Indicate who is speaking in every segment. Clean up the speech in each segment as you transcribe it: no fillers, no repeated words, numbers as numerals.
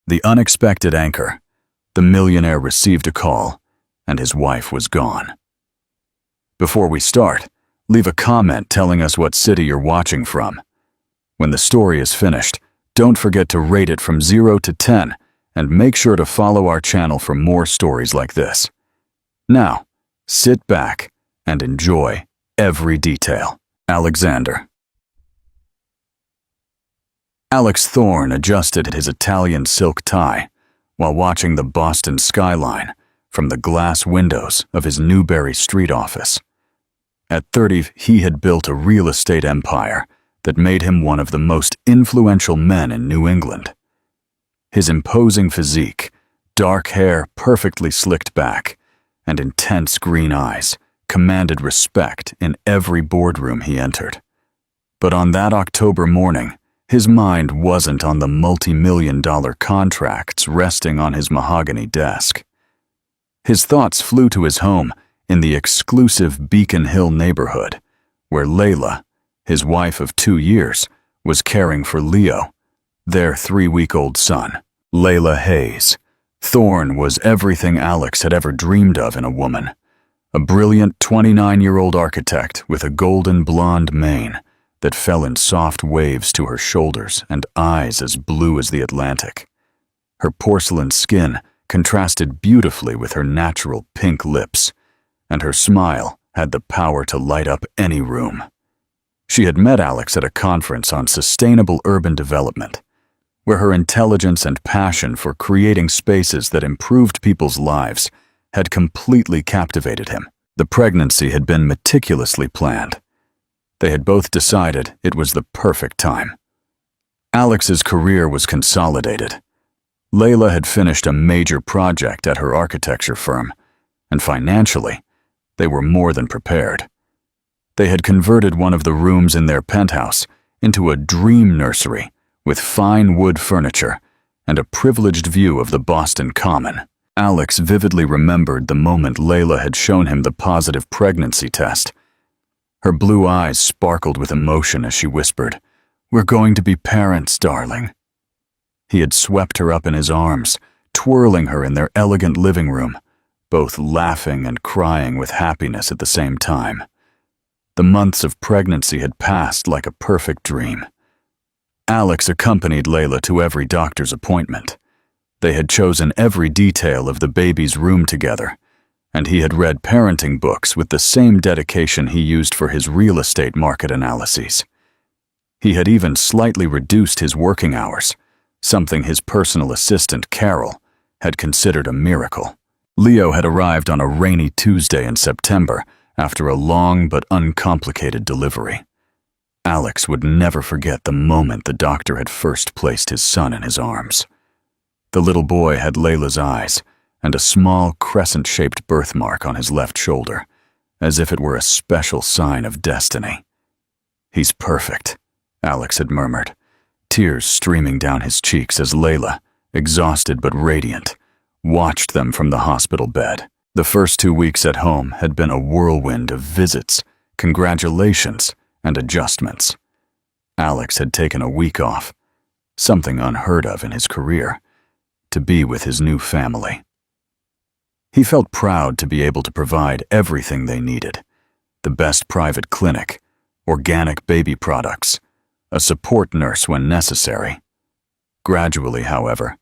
Speaker 1: The unexpected anchor. The millionaire received a call, and his wife was gone. Before we start, leave a comment telling us what city you're watching from. When the story is finished, don't forget to rate it from 0 to 10, and make sure to follow our channel for more stories like this. Now, sit back and enjoy every detail. Alexander. Alex Thorne adjusted his Italian silk tie while watching the Boston skyline from the glass windows of his Newbury Street office. At 30, he had built a real estate empire that made him one of the most influential men in New England. His imposing physique, dark hair perfectly slicked back, and intense green eyes commanded respect in every boardroom he entered. But on that October morning, his mind wasn't on the multi-million-dollar contracts resting on his mahogany desk. His thoughts flew to his home in the exclusive Beacon Hill neighborhood, where Layla, his wife of 2 years, was caring for Leo, their 3-week-old son. Layla Hayes. Thorne was everything Alex had ever dreamed of in a woman. A brilliant 29-year-old architect with a golden blonde mane that fell in soft waves to her shoulders and eyes as blue as the Atlantic. Her porcelain skin contrasted beautifully with her natural pink lips, and her smile had the power to light up any room. She had met Alex at a conference on sustainable urban development, where her intelligence and passion for creating spaces that improved people's lives had completely captivated him. The pregnancy had been meticulously planned. They had both decided it was the perfect time. Alex's career was consolidated. Layla had finished a major project at her architecture firm, and financially, they were more than prepared. They had converted one of the rooms in their penthouse into a dream nursery with fine wood furniture and a privileged view of the Boston Common. Alex vividly remembered the moment Layla had shown him the positive pregnancy test. Her blue eyes sparkled with emotion as she whispered, "We're going to be parents, darling." He had swept her up in his arms, twirling her in their elegant living room, both laughing and crying with happiness at the same time. The months of pregnancy had passed like a perfect dream. Alex accompanied Layla to every doctor's appointment. They had chosen every detail of the baby's room together, and he had read parenting books with the same dedication he used for his real estate market analyses. He had even slightly reduced his working hours, something his personal assistant, Carol, had considered a miracle. Leo had arrived on a rainy Tuesday in September after a long but uncomplicated delivery. Alex would never forget the moment the doctor had first placed his son in his arms. The little boy had Layla's eyes and a small crescent-shaped birthmark on his left shoulder, as if it were a special sign of destiny. "He's perfect," Alex had murmured, tears streaming down his cheeks as Layla, exhausted but radiant, watched them from the hospital bed. The first 2 weeks at home had been a whirlwind of visits, congratulations, and adjustments. Alex had taken a week off, something unheard of in his career, to be with his new family. He felt proud to be able to provide everything they needed: the best private clinic, organic baby products, a support nurse when necessary. Gradually, however,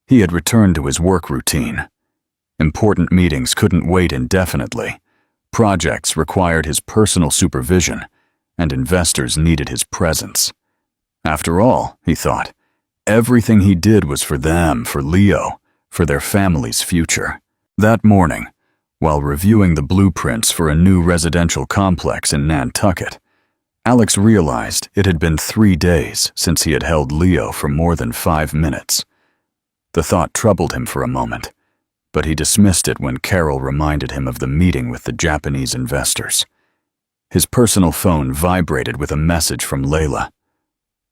Speaker 1: he had returned to his work routine. Important meetings couldn't wait indefinitely. Projects required his personal supervision, and investors needed his presence. After all, he thought, everything he did was for them, for Leo, for their family's future. That morning, while reviewing the blueprints for a new residential complex in Nantucket, Alex realized it had been 3 days since he had held Leo for more than 5 minutes. The thought troubled him for a moment, but he dismissed it when Carol reminded him of the meeting with the Japanese investors. His personal phone vibrated with a message from Layla.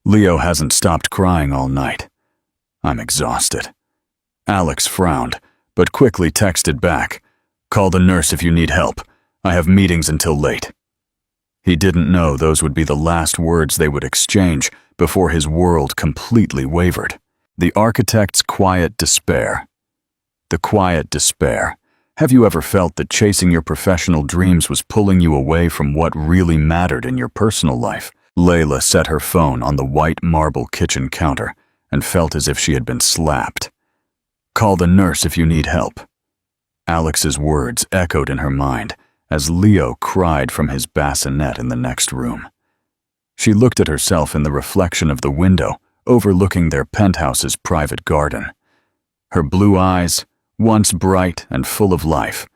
Speaker 1: "Leo hasn't stopped crying all night. I'm exhausted." Alex frowned, but quickly texted back, "Call the nurse if you need help. I have meetings until late." He didn't know those would be the last words they would exchange before his world completely wavered. The architect's quiet despair. The quiet despair. Have you ever felt that chasing your professional dreams was pulling you away from what really mattered in your personal life? Layla set her phone on the white marble kitchen counter and felt as if she had been slapped. Call the nurse if you need help. Alex's words echoed in her mind as Leo cried from his bassinet in the next room. She looked at herself in the reflection of the window overlooking their penthouse's private garden. Her blue eyes, once bright and full of life,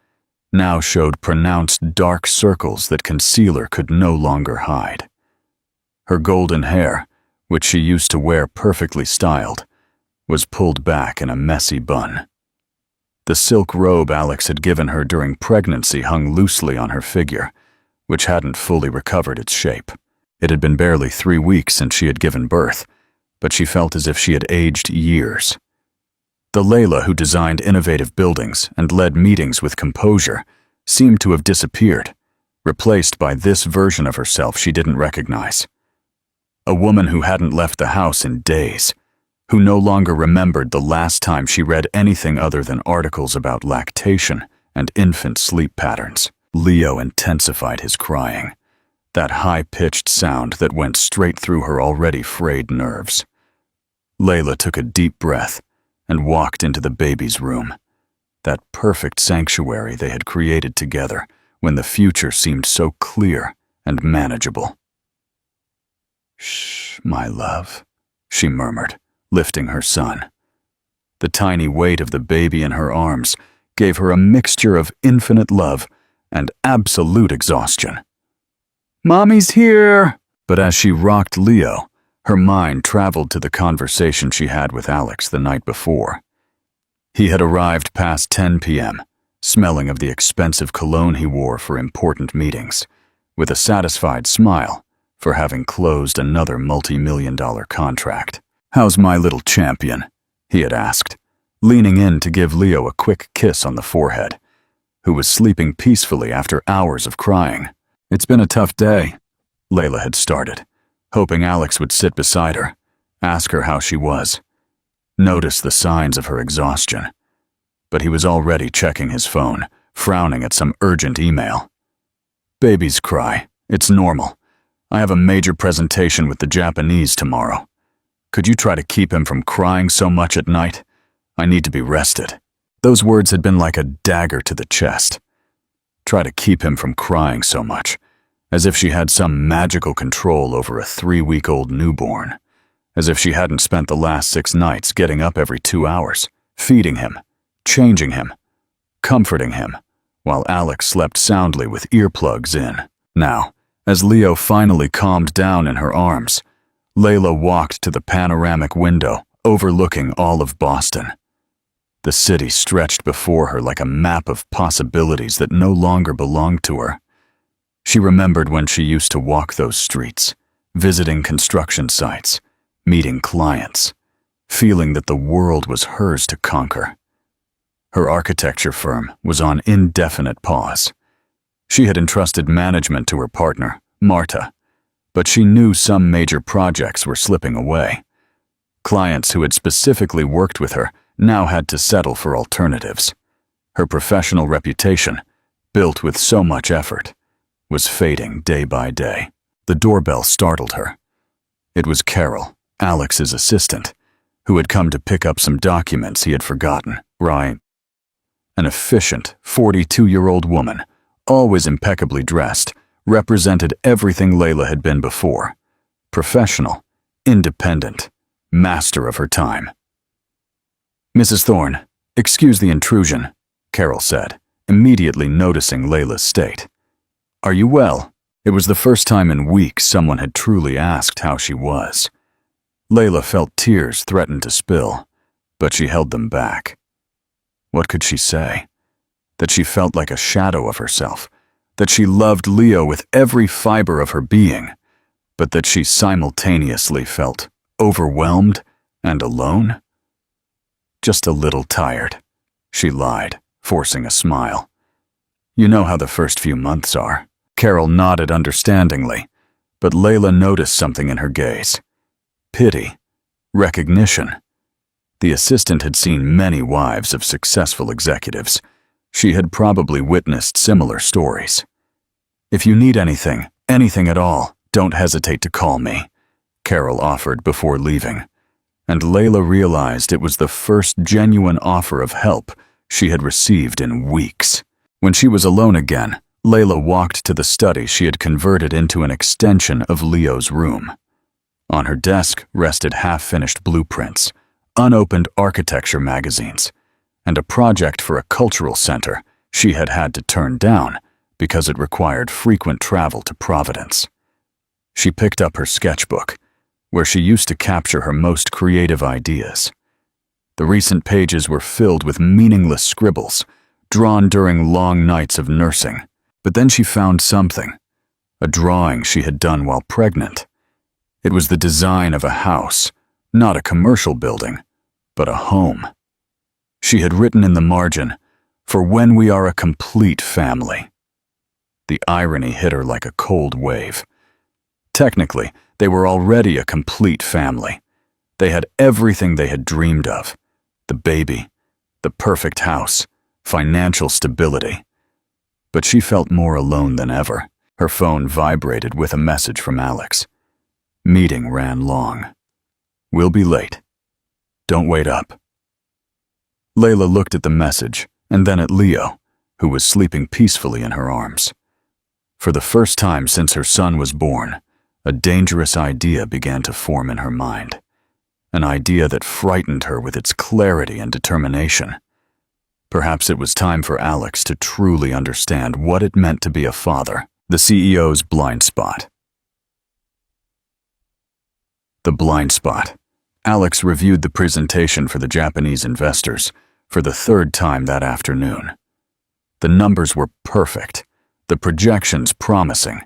Speaker 1: now showed pronounced dark circles that concealer could no longer hide. Her golden hair, which she used to wear perfectly styled, was pulled back in a messy bun. The silk robe Alex had given her during pregnancy hung loosely on her figure, which hadn't fully recovered its shape. It had been barely 3 weeks since she had given birth, but she felt as if she had aged years. The Layla who designed innovative buildings and led meetings with composure seemed to have disappeared, replaced by this version of herself she didn't recognize. A woman who hadn't left the house in days, who no longer remembered the last time she read anything other than articles about lactation and infant sleep patterns. Leo intensified his crying, that high-pitched sound that went straight through her already frayed nerves. Layla took a deep breath and walked into the baby's room, that perfect sanctuary they had created together when the future seemed so clear and manageable. "Shh, my love," she murmured, lifting her son. The tiny weight of the baby in her arms gave her a mixture of infinite love and absolute exhaustion. "Mommy's here!" But as she rocked Leo, her mind traveled to the conversation she had with Alex the night before. He had arrived past 10 p.m., smelling of the expensive cologne he wore for important meetings, with a satisfied smile for having closed another multi-million-dollar contract. "How's my little champion?" he had asked, leaning in to give Leo a quick kiss on the forehead, who was sleeping peacefully after hours of crying. "It's been a tough day," Layla had started, hoping Alex would sit beside her, ask her how she was, notice the signs of her exhaustion. But he was already checking his phone, frowning at some urgent email. "Babies cry. It's normal. I have a major presentation with the Japanese tomorrow. Could you try to keep him from crying so much at night? I need to be rested." Those words had been like a dagger to the chest. Try to keep him from crying so much, as if she had some magical control over a 3-week-old newborn, as if she hadn't spent the last 6 nights getting up every 2 hours, feeding him, changing him, comforting him, while Alex slept soundly with earplugs in. Now, as Leo finally calmed down in her arms, Layla walked to the panoramic window overlooking all of Boston. The city stretched before her like a map of possibilities that no longer belonged to her. She remembered when she used to walk those streets, visiting construction sites, meeting clients, feeling that the world was hers to conquer. Her architecture firm was on indefinite pause. She had entrusted management to her partner, Marta, but she knew some major projects were slipping away. Clients who had specifically worked with her now had to settle for alternatives. Her professional reputation, built with so much effort, was fading day by day. The doorbell startled her. It was Carol, Alex's assistant, who had come to pick up some documents he had forgotten. Right. An efficient, 42-year-old woman, always impeccably dressed, represented everything Layla had been before. Professional, independent, master of her time. "Mrs. Thorne, excuse the intrusion," Carol said, immediately noticing Layla's state. "Are you well?" It was the first time in weeks someone had truly asked how she was. Layla felt tears threaten to spill, but she held them back. What could she say? That she felt like a shadow of herself, that she loved Leo with every fiber of her being, but that she simultaneously felt overwhelmed and alone? "Just a little tired," she lied, forcing a smile. "You know how the first few months are." Carol nodded understandingly, but Layla noticed something in her gaze. Pity, recognition, The assistant had seen many wives of successful executives. She had probably witnessed similar stories. "If you need anything at all, don't hesitate to call me," Carol offered before leaving. And Layla realized it was the first genuine offer of help she had received in weeks. When she was alone again, Layla walked to the study she had converted into an extension of Leo's room. On her desk rested half-finished blueprints, unopened architecture magazines, and a project for a cultural center she had had to turn down because it required frequent travel to Providence. She picked up her sketchbook, where she used to capture her most creative ideas. The recent pages were filled with meaningless scribbles, drawn during long nights of nursing. But then she found something, a drawing she had done while pregnant. It was the design of a house, not a commercial building, but a home. She had written in the margin, "For when we are a complete family." The irony hit her like a cold wave. Technically, they were already a complete family. They had everything they had dreamed of: the baby, the perfect house, financial stability. But she felt more alone than ever. Her phone vibrated with a message from Alex. Meeting ran long. "We'll be late. Don't wait up." Layla looked at the message and then at Leo, who was sleeping peacefully in her arms. For the first time since her son was born, a dangerous idea began to form in her mind. An idea that frightened her with its clarity and determination. Perhaps it was time for Alex to truly understand what it meant to be a father. The CEO's blind spot. The blind spot. Alex reviewed the presentation for the Japanese investors for the third time that afternoon. The numbers were perfect, the projections promising,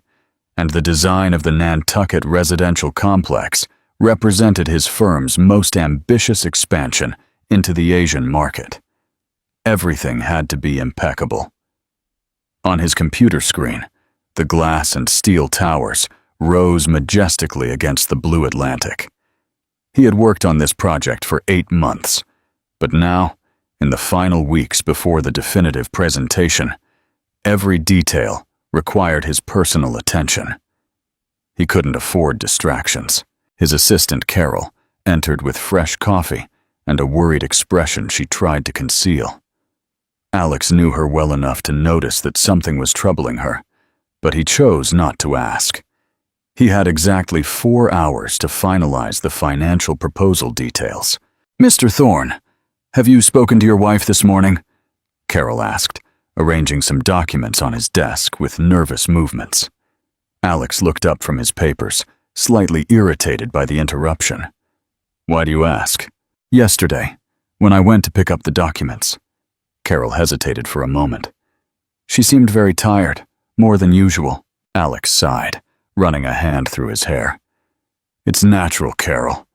Speaker 1: and the design of the Nantucket residential complex represented his firm's most ambitious expansion into the Asian market. Everything had to be impeccable. On his computer screen, the glass and steel towers rose majestically against the blue Atlantic. He had worked on this project for 8 months, but now, in the final weeks before the definitive presentation, every detail required his personal attention. He couldn't afford distractions. His assistant, Carol, entered with fresh coffee and a worried expression she tried to conceal. Alex knew her well enough to notice that something was troubling her, but he chose not to ask. He had exactly 4 hours to finalize the financial proposal details. "Mr. Thorne, have you spoken to your wife this morning?" Carol asked, arranging some documents on his desk with nervous movements. Alex looked up from his papers, slightly irritated by the interruption. "Why do you ask?" "Yesterday, when I went to pick up the documents." Carol hesitated for a moment. "She seemed very tired, more than usual." Alex sighed, running a hand through his hair. "It's natural, Carol.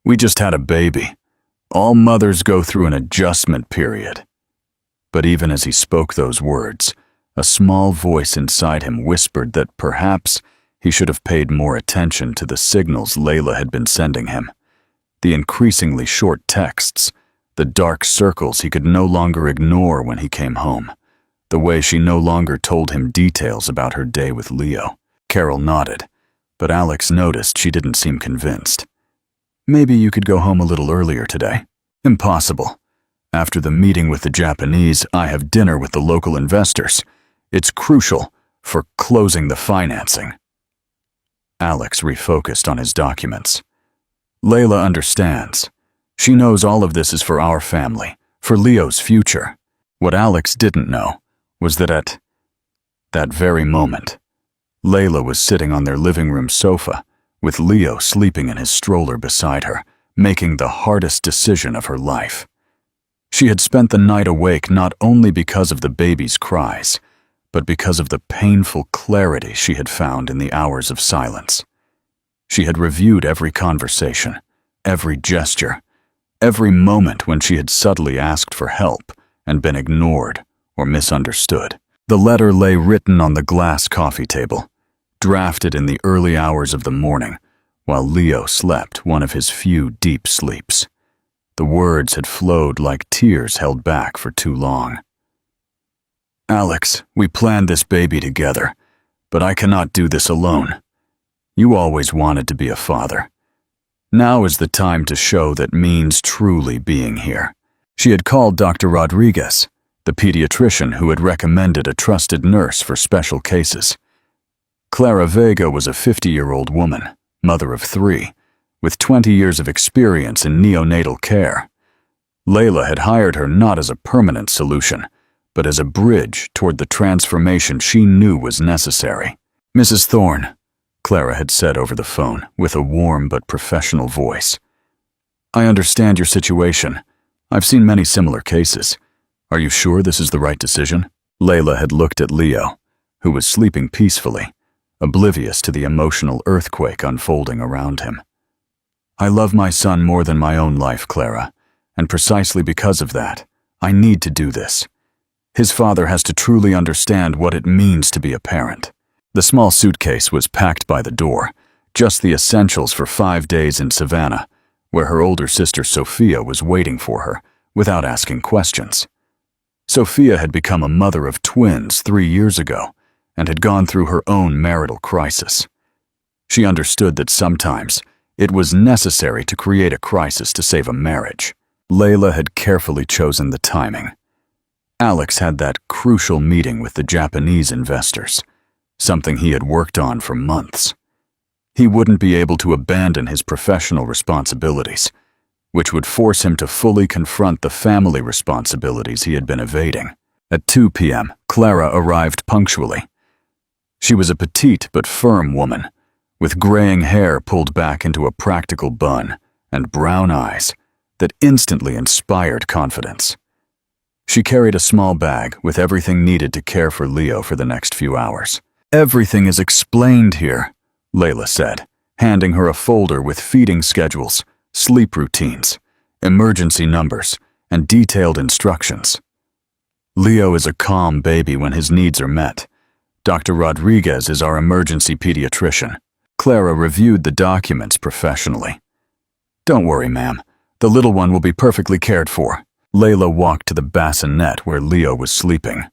Speaker 1: We just had a baby. All mothers go through an adjustment period." But even as he spoke those words, a small voice inside him whispered that perhaps he should have paid more attention to the signals Layla had been sending him. The increasingly short texts, the dark circles he could no longer ignore when he came home, the way she no longer told him details about her day with Leo. Carol nodded, but Alex noticed she didn't seem convinced. "Maybe you could go home a little earlier today." "Impossible. After the meeting with the Japanese, I have dinner with the local investors. It's crucial for closing the financing." Alex refocused on his documents. "Layla understands. She knows all of this is for our family, for Leo's future." What Alex didn't know was that at that very moment, Layla was sitting on their living room sofa, with Leo sleeping in his stroller beside her, making the hardest decision of her life. She had spent the night awake not only because of the baby's cries, but because of the painful clarity she had found in the hours of silence. She had reviewed every conversation, every gesture, every moment when she had subtly asked for help and been ignored or misunderstood. The letter lay written on the glass coffee table, drafted in the early hours of the morning, while Leo slept one of his few deep sleeps. The words had flowed like tears held back for too long. "Alex, we planned this baby together, but I cannot do this alone. You always wanted to be a father. Now is the time to show that means truly being here." She had called Dr. Rodriguez, the pediatrician who had recommended a trusted nurse for special cases. Clara Vega was a 50-year-old woman, mother of 3, with 20 years of experience in neonatal care. Layla had hired her not as a permanent solution, but as a bridge toward the transformation she knew was necessary. "Mrs. Thorne," Clara had said over the phone with a warm but professional voice, "I understand your situation. I've seen many similar cases. Are you sure this is the right decision?" Layla had looked at Leo, who was sleeping peacefully, oblivious to the emotional earthquake unfolding around him. "I love my son more than my own life, Clara, and precisely because of that, I need to do this. His father has to truly understand what it means to be a parent." The small suitcase was packed by the door, just the essentials for 5 days in Savannah, where her older sister Sophia was waiting for her, without asking questions. Sophia had become a mother of twins 3 years ago, and had gone through her own marital crisis. She understood that sometimes it was necessary to create a crisis to save a marriage. Layla had carefully chosen the timing. Alex had that crucial meeting with the Japanese investors, something he had worked on for months. He wouldn't be able to abandon his professional responsibilities, which would force him to fully confront the family responsibilities he had been evading. At 2 p.m., Clara arrived punctually. She was a petite but firm woman, with graying hair pulled back into a practical bun and brown eyes that instantly inspired confidence. She carried a small bag with everything needed to care for Leo for the next few hours. "Everything is explained here," Layla said, handing her a folder with feeding schedules, sleep routines, emergency numbers, and detailed instructions. "Leo is a calm baby when his needs are met. Dr. Rodriguez is our emergency pediatrician." Clara reviewed the documents professionally. "Don't worry, ma'am. The little one will be perfectly cared for." Layla walked to the bassinet where Leo was sleeping.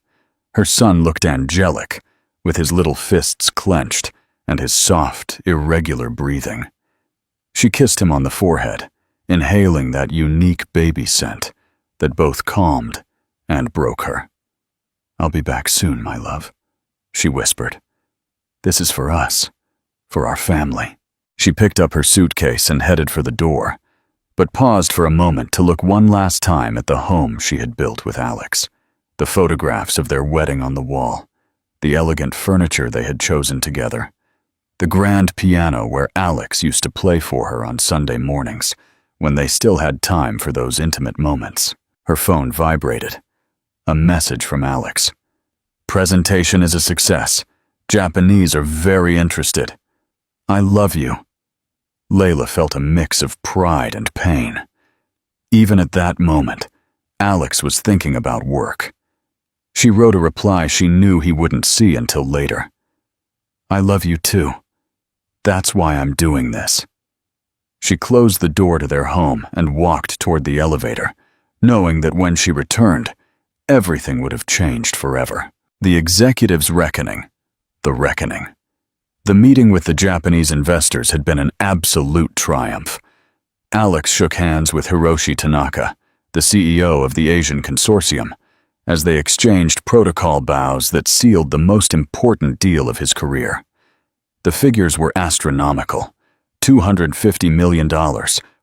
Speaker 1: Her son looked angelic, with his little fists clenched and his soft, irregular breathing. She kissed him on the forehead, inhaling that unique baby scent that both calmed and broke her. "I'll be back soon, my love," she whispered. "This is for us, for our family." She picked up her suitcase and headed for the door, but paused for a moment to look one last time at the home she had built with Alex, the photographs of their wedding on the wall, the elegant furniture they had chosen together, the grand piano where Alex used to play for her on Sunday mornings, when they still had time for those intimate moments. Her phone vibrated. A message from Alex. "Presentation is a success. Japanese are very interested. I love you." Layla felt a mix of pride and pain. Even at that moment, Alex was thinking about work. She wrote a reply she knew he wouldn't see until later. "I love you too. That's why I'm doing this." She closed the door to their home and walked toward the elevator, knowing that when she returned, everything would have changed forever. The executive's reckoning. The reckoning. The meeting with the Japanese investors had been an absolute triumph. Alex shook hands with Hiroshi Tanaka, the CEO of the Asian Consortium, as they exchanged protocol bows that sealed the most important deal of his career. The figures were astronomical: $250 million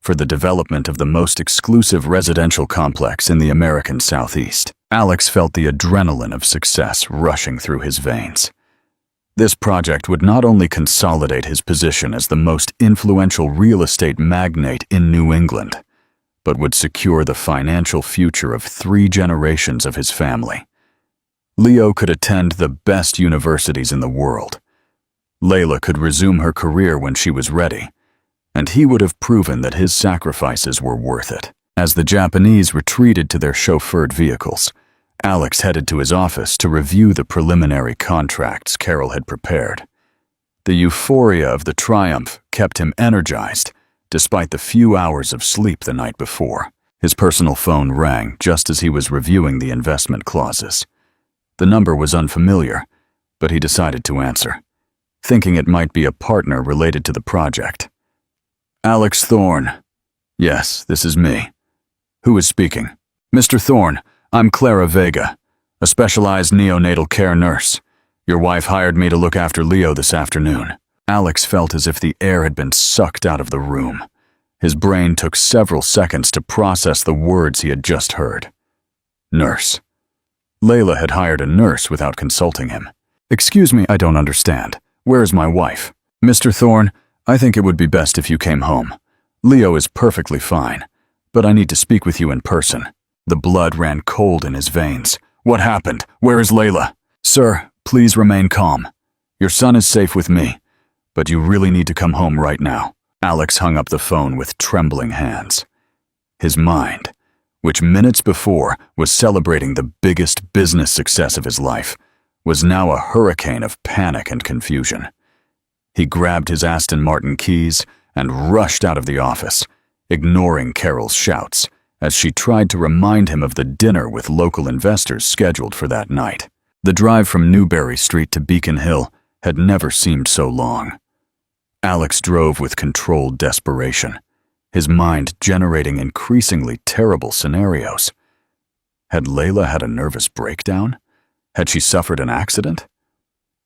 Speaker 1: for the development of the most exclusive residential complex in the American Southeast. Alex felt the adrenaline of success rushing through his veins. This project would not only consolidate his position as the most influential real estate magnate in New England, but would secure the financial future of 3 generations of his family. Leo could attend the best universities in the world. Layla could resume her career when she was ready, and he would have proven that his sacrifices were worth it. As the Japanese retreated to their chauffeured vehicles, Alex headed to his office to review the preliminary contracts Carol had prepared. The euphoria of the triumph kept him energized, despite the few hours of sleep the night before. His personal phone rang just as he was reviewing the investment clauses. The number was unfamiliar, but he decided to answer, thinking it might be a partner related to the project. Alex Thorne. Yes, this is me. Who is speaking? Mr. Thorne, I'm Clara Vega, a specialized neonatal care nurse. Your wife hired me to look after Leo this afternoon. Alex felt as if the air had been sucked out of the room. His brain took several seconds to process the words he had just heard. Nurse. Layla had hired a nurse without consulting him. Excuse me, I don't understand. Where is my wife? Mr. Thorne, I think it would be best if you came home. Leo is perfectly fine, but I need to speak with you in person. The blood ran cold in his veins. What happened? Where is Layla? Sir, please remain calm. Your son is safe with me, but you really need to come home right now. Alex hung up the phone with trembling hands. His mind, which minutes before was celebrating the biggest business success of his life, was now a hurricane of panic and confusion. He grabbed his Aston Martin keys and rushed out of the office, ignoring Carol's shouts as she tried to remind him of the dinner with local investors scheduled for that night. The drive from Newberry Street to Beacon Hill had never seemed so long. Alex drove with controlled desperation, his mind generating increasingly terrible scenarios. Had Layla had a nervous breakdown? Had she suffered an accident?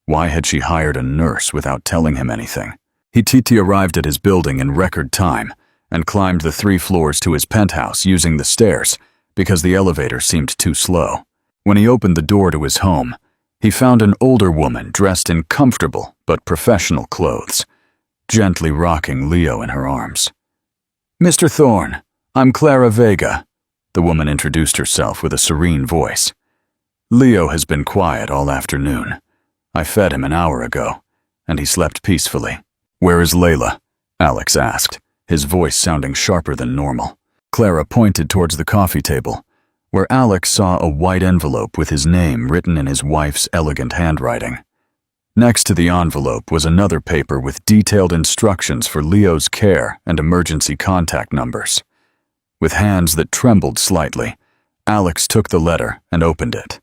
Speaker 1: Why had she hired a nurse without telling him anything? He arrived at his building in record time and climbed the 3 floors to his penthouse using the stairs because the elevator seemed too slow. When he opened the door to his home, he found an older woman dressed in comfortable but professional clothes, gently rocking Leo in her arms. Mr. Thorne, I'm Clara Vega, the woman introduced herself with a serene voice. Leo has been quiet all afternoon. I fed him an hour ago, and he slept peacefully. Where is Layla? Alex asked, his voice sounding sharper than normal. Clara pointed towards the coffee table, where Alex saw a white envelope with his name written in his wife's elegant handwriting. Next to the envelope was another paper with detailed instructions for Leo's care and emergency contact numbers. With hands that trembled slightly, Alex took the letter and opened it.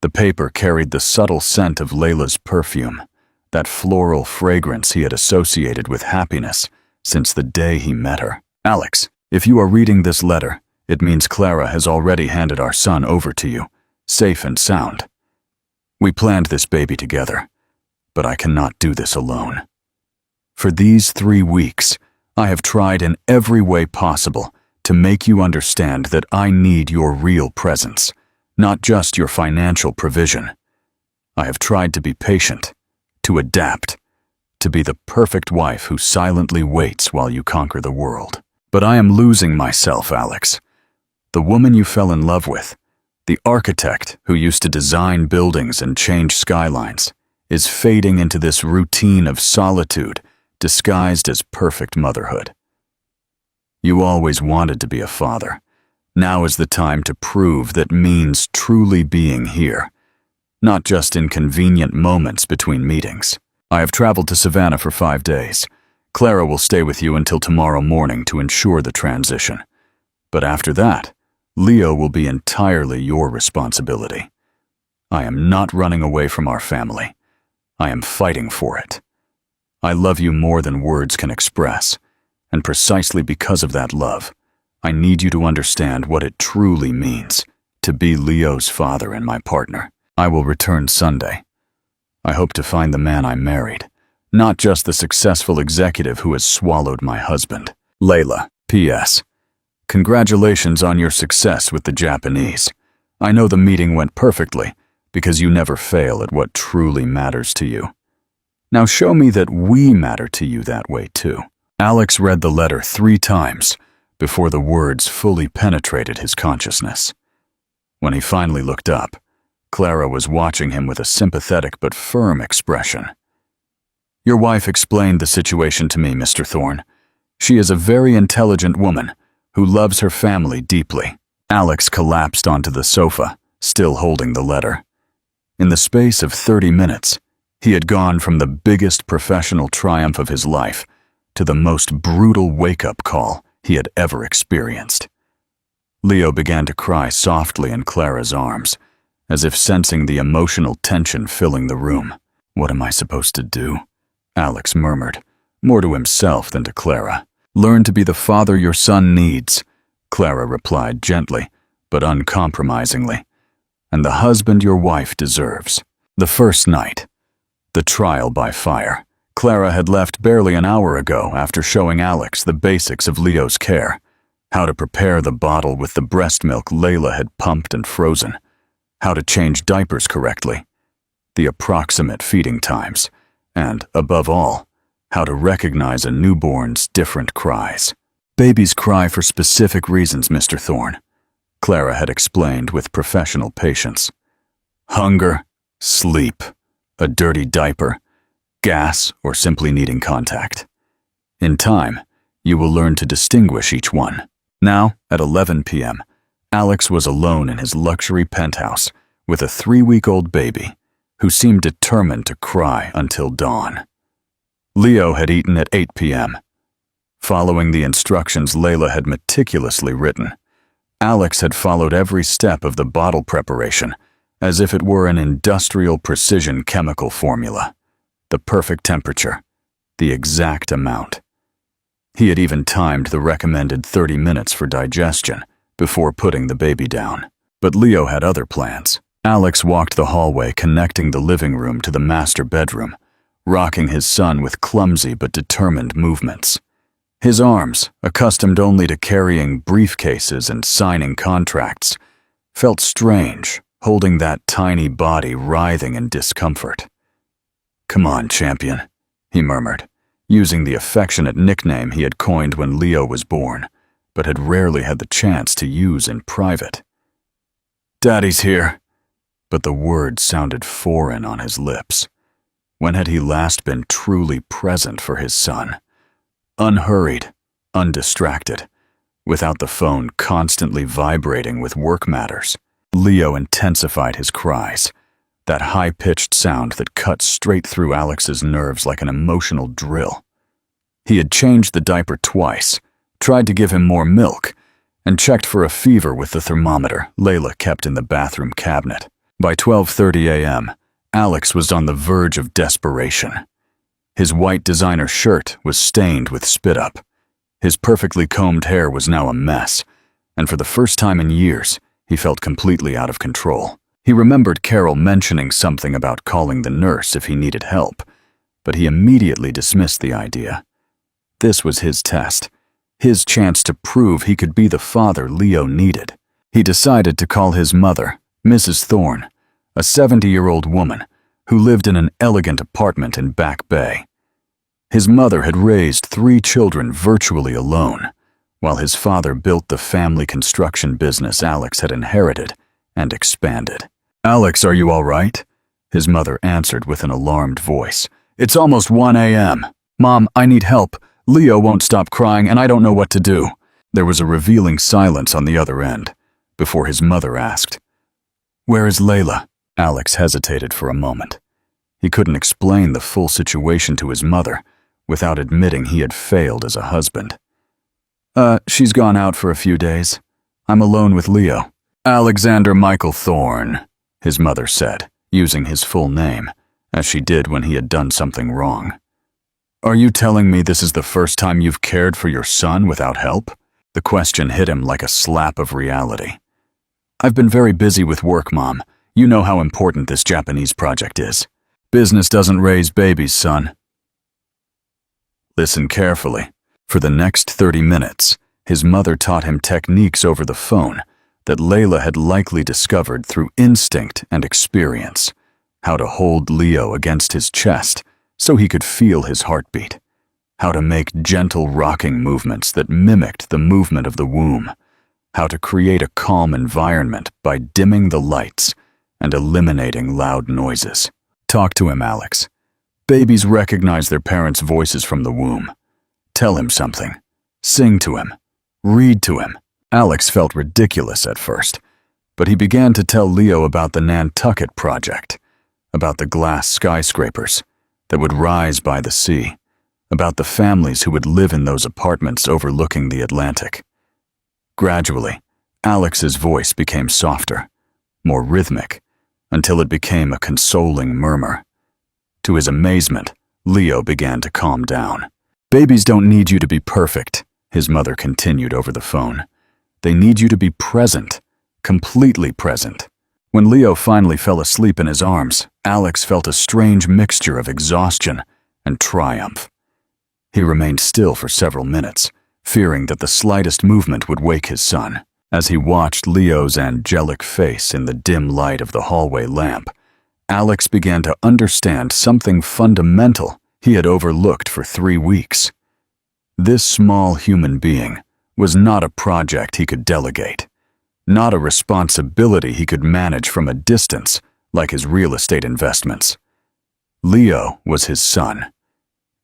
Speaker 1: The paper carried the subtle scent of Layla's perfume, that floral fragrance he had associated with happiness since the day he met her. Alex, if you are reading this letter, it means Clara has already handed our son over to you, safe and sound. We planned this baby together, but I cannot do this alone. For these 3 weeks, I have tried in every way possible to make you understand that I need your real presence, not just your financial provision. I have tried to be patient, to adapt, to be the perfect wife who silently waits while you conquer the world. But I am losing myself, Alex. The woman you fell in love with, the architect who used to design buildings and change skylines, is fading into this routine of solitude disguised as perfect motherhood. You always wanted to be a father. Now is the time to prove that means truly being here, not just in convenient moments between meetings. I have traveled to Savannah for 5 days. Clara will stay with you until tomorrow morning to ensure the transition. But after that, Leo will be entirely your responsibility. I am not running away from our family. I am fighting for it. I love you more than words can express, and precisely because of that love, I need you to understand what it truly means to be Leo's father and my partner. I will return Sunday. I hope to find the man I married, not just the successful executive who has swallowed my husband. Layla, P.S. Congratulations on your success with the Japanese. I know the meeting went perfectly, because you never fail at what truly matters to you. Now show me that we matter to you that way too. Alex read the letter 3 times before the words fully penetrated his consciousness. When he finally looked up, Clara was watching him with a sympathetic but firm expression. Your wife explained the situation to me, Mr. Thorne. She is a very intelligent woman who loves her family deeply. Alex collapsed onto the sofa, still holding the letter. In the space of 30 minutes, he had gone from the biggest professional triumph of his life to the most brutal wake-up call he had ever experienced. Leo began to cry softly in Clara's arms, as if sensing the emotional tension filling the room. "What am I supposed to do?" Alex murmured, more to himself than to Clara. "Learn to be the father your son needs," Clara replied gently, but uncompromisingly, "and the husband your wife deserves." The first night, the trial by fire. Clara had left barely an hour ago after showing Alex the basics of Leo's care, how to prepare the bottle with the breast milk Layla had pumped and frozen, how to change diapers correctly, the approximate feeding times, and, above all, how to recognize a newborn's different cries. "Babies cry for specific reasons, Mr. Thorne," Clara had explained with professional patience. "Hunger, sleep, a dirty diaper, gas, or simply needing contact. In time, you will learn to distinguish each one." Now, at 11 p.m., Alex was alone in his luxury penthouse with a 3-week-old baby who seemed determined to cry until dawn. Leo had eaten at 8 p.m. Following the instructions Layla had meticulously written, Alex had followed every step of the bottle preparation as if it were an industrial precision chemical formula. The perfect temperature, the exact amount. He had even timed the recommended 30 minutes for digestion before putting the baby down. But Leo had other plans. Alex walked the hallway connecting the living room to the master bedroom, rocking his son with clumsy but determined movements. His arms, accustomed only to carrying briefcases and signing contracts, felt strange, holding that tiny body writhing in discomfort. "Come on, champion," he murmured, using the affectionate nickname he had coined when Leo was born, but had rarely had the chance to use in private. "Daddy's here," but the word sounded foreign on his lips. When had he last been truly present for his son? Unhurried, undistracted, without the phone constantly vibrating with work matters. Leo intensified his cries, that high-pitched sound that cut straight through Alex's nerves like an emotional drill. He had changed the diaper twice, tried to give him more milk, and checked for a fever with the thermometer Layla kept in the bathroom cabinet. By 12:30 a.m., Alex was on the verge of desperation. His white designer shirt was stained with spit-up. His perfectly combed hair was now a mess, and for the first time in years, he felt completely out of control. He remembered Carol mentioning something about calling the nurse if he needed help, but he immediately dismissed the idea. This was his test, his chance to prove he could be the father Leo needed. He decided to call his mother, Mrs. Thorne, a 70-year-old woman who lived in an elegant apartment in Back Bay. His mother had raised 3 children virtually alone, while his father built the family construction business Alex had inherited and expanded. "Alex, are you all right?" His mother answered with an alarmed voice. "It's almost 1 a.m. Mom, I need help. Leo won't stop crying and I don't know what to do." There was a revealing silence on the other end, before his mother asked, "Where is Layla?" Alex hesitated for a moment. He couldn't explain the full situation to his mother without admitting he had failed as a husband. She's gone out for a few days. I'm alone with Leo." "Alexander Michael Thorne," his mother said, using his full name, as she did when he had done something wrong. "Are you telling me this is the first time you've cared for your son without help?" The question hit him like a slap of reality. "I've been very busy with work, Mom. You know how important this Japanese project is. Business doesn't raise babies, son." Listen carefully. For the next 30 minutes, his mother taught him techniques over the phone that Layla had likely discovered through instinct and experience. How to hold Leo against his chest so he could feel his heartbeat. How to make gentle rocking movements that mimicked the movement of the womb. How to create a calm environment by dimming the lights and eliminating loud noises. Talk to him, Alex. Babies recognize their parents' voices from the womb. Tell him something. Sing to him. Read to him. Alex felt ridiculous at first, but he began to tell Leo about the Nantucket project, about the glass skyscrapers that would rise by the sea, about the families who would live in those apartments overlooking the Atlantic. Gradually, Alex's voice became softer, more rhythmic, until it became a consoling murmur. To his amazement, Leo began to calm down. "Babies don't need you to be perfect," his mother continued over the phone. "They need you to be present, completely present." When Leo finally fell asleep in his arms, Alex felt a strange mixture of exhaustion and triumph. He remained still for several minutes, fearing that the slightest movement would wake his son. As he watched Leo's angelic face in the dim light of the hallway lamp, Alex began to understand something fundamental he had overlooked for 3 weeks. This small human being was not a project he could delegate, not a responsibility he could manage from a distance like his real estate investments. Leo was his son.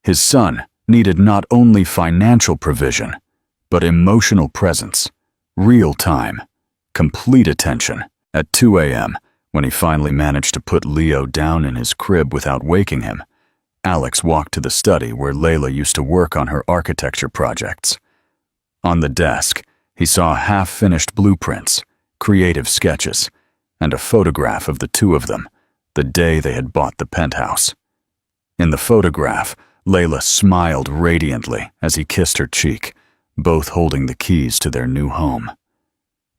Speaker 1: His son needed not only financial provision, but emotional presence, real time, complete attention. At 2 a.m., when he finally managed to put Leo down in his crib without waking him, Alex walked to the study where Layla used to work on her architecture projects. On the desk, he saw half-finished blueprints, creative sketches, and a photograph of the two of them, the day they had bought the penthouse. In the photograph, Layla smiled radiantly as he kissed her cheek, both holding the keys to their new home.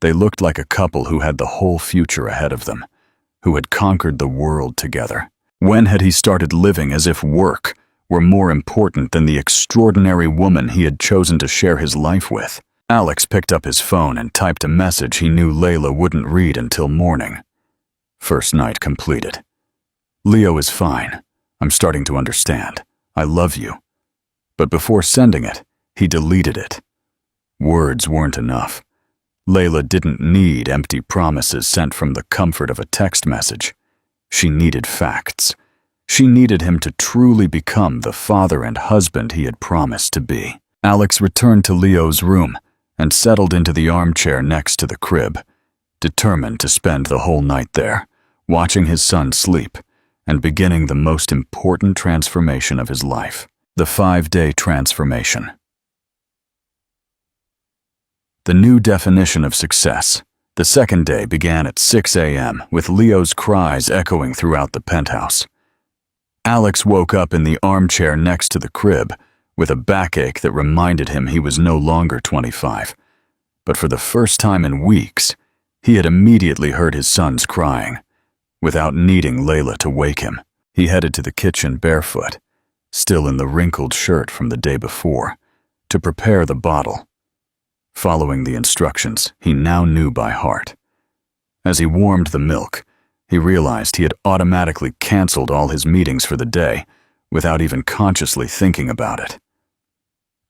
Speaker 1: They looked like a couple who had the whole future ahead of them, who had conquered the world together. When had he started living as if work were more important than the extraordinary woman he had chosen to share his life with? Alex picked up his phone and typed a message he knew Layla wouldn't read until morning. First night completed. "Leo is fine. I'm starting to understand. I love you." But before sending it, he deleted it. Words weren't enough. Layla didn't need empty promises sent from the comfort of a text message. She needed facts. She needed him to truly become the father and husband he had promised to be. Alex returned to Leo's room and settled into the armchair next to the crib, determined to spend the whole night there, watching his son sleep and beginning the most important transformation of his life, the 5-day transformation. The new definition of success. The second day began at 6 a.m. with Leo's cries echoing throughout the penthouse. Alex woke up in the armchair next to the crib with a backache that reminded him he was no longer 25. But for the first time in weeks, he had immediately heard his sons crying. Without needing Layla to wake him, he headed to the kitchen barefoot, still in the wrinkled shirt from the day before, to prepare the bottle. Following the instructions he now knew by heart. As he warmed the milk, he realized he had automatically canceled all his meetings for the day without even consciously thinking about it.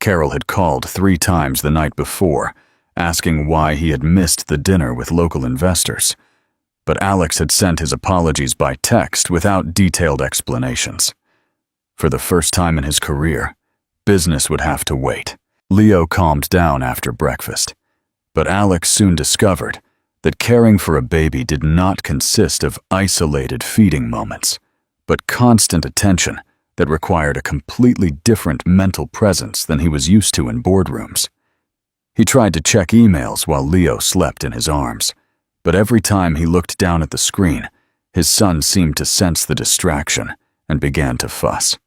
Speaker 1: Carol had called 3 times the night before, asking why he had missed the dinner with local investors, but Alex had sent his apologies by text without detailed explanations. For the first time in his career, business would have to wait. Leo calmed down after breakfast, but Alex soon discovered that caring for a baby did not consist of isolated feeding moments, but constant attention that required a completely different mental presence than he was used to in boardrooms. He tried to check emails while Leo slept in his arms, but every time he looked down at the screen, his son seemed to sense the distraction and began to fuss.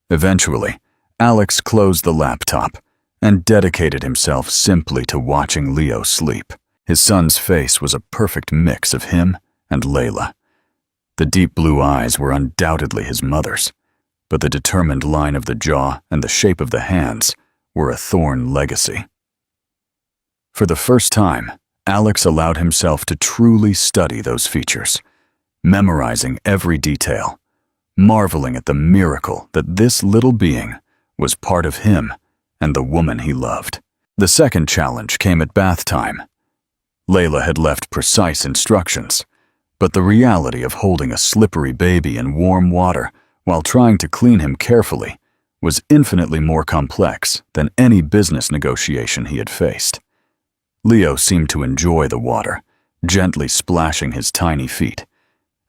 Speaker 1: Eventually, Alex closed the laptop and dedicated himself simply to watching Leo sleep. His son's face was a perfect mix of him and Layla. The deep blue eyes were undoubtedly his mother's, but the determined line of the jaw and the shape of the hands were a Thorne legacy. For the first time, Alex allowed himself to truly study those features, memorizing every detail, marveling at the miracle that this little being was part of him and the woman he loved. The second challenge came at bath time. Layla had left precise instructions, but the reality of holding a slippery baby in warm water while trying to clean him carefully was infinitely more complex than any business negotiation he had faced. Leo seemed to enjoy the water, gently splashing his tiny feet,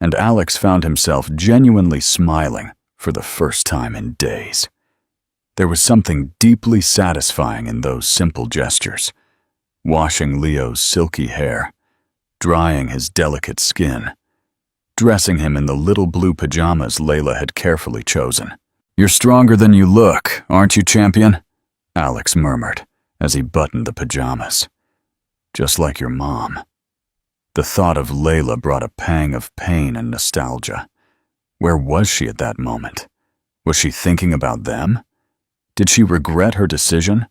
Speaker 1: and Alex found himself genuinely smiling for the first time in days. There was something deeply satisfying in those simple gestures, washing Leo's silky hair, drying his delicate skin, dressing him in the little blue pajamas Layla had carefully chosen. "You're stronger than you look, aren't you, champion?" Alex murmured as he buttoned the pajamas. "Just like your mom." The thought of Layla brought a pang of pain and nostalgia. Where was she at that moment? Was she thinking about them? Did she regret her decision?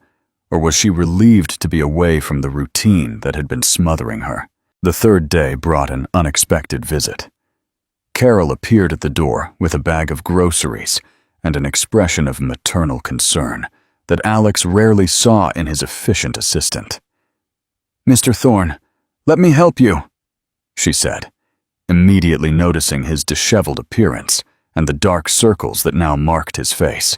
Speaker 1: Or was she relieved to be away from the routine that had been smothering her? The third day brought an unexpected visit. Carol appeared at the door with a bag of groceries and an expression of maternal concern that Alex rarely saw in his efficient assistant. "Mr. Thorne, let me help you," she said, immediately noticing his disheveled appearance and the dark circles that now marked his face.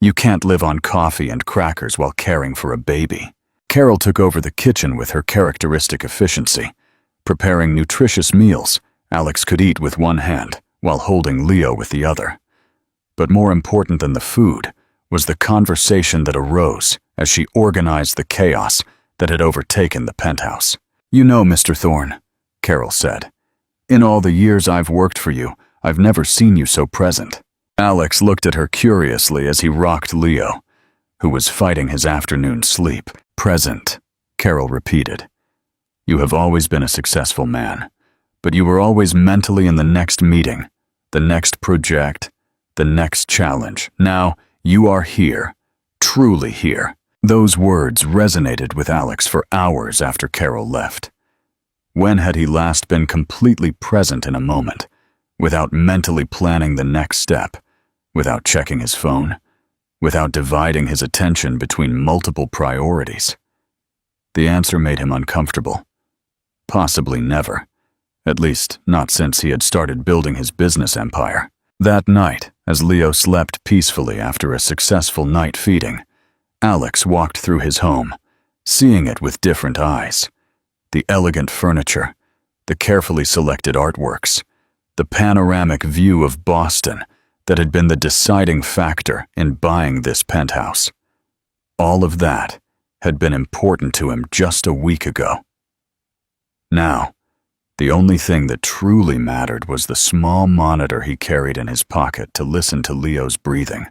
Speaker 1: "You can't live on coffee and crackers while caring for a baby." Carol took over the kitchen with her characteristic efficiency, preparing nutritious meals Alex could eat with one hand while holding Leo with the other. But more important than the food was the conversation that arose as she organized the chaos that had overtaken the penthouse. "You know, Mr. Thorne," Carol said, "in all the years I've worked for you, I've never seen you so present." Alex looked at her curiously as he rocked Leo, who was fighting his afternoon sleep. "Present," Carol repeated. "You have always been a successful man, but you were always mentally in the next meeting, the next project, the next challenge. Now, you are here, truly here." Those words resonated with Alex for hours after Carol left. When had he last been completely present in a moment, without mentally planning the next step, without checking his phone, without dividing his attention between multiple priorities? The answer made him uncomfortable. Possibly never, at least not since he had started building his business empire. That night, as Leo slept peacefully after a successful night feeding, Alex walked through his home, seeing it with different eyes. The elegant furniture, the carefully selected artworks, the panoramic view of Boston that had been the deciding factor in buying this penthouse. All of that had been important to him just a week ago. Now, the only thing that truly mattered was the small monitor he carried in his pocket to listen to Leo's breathing,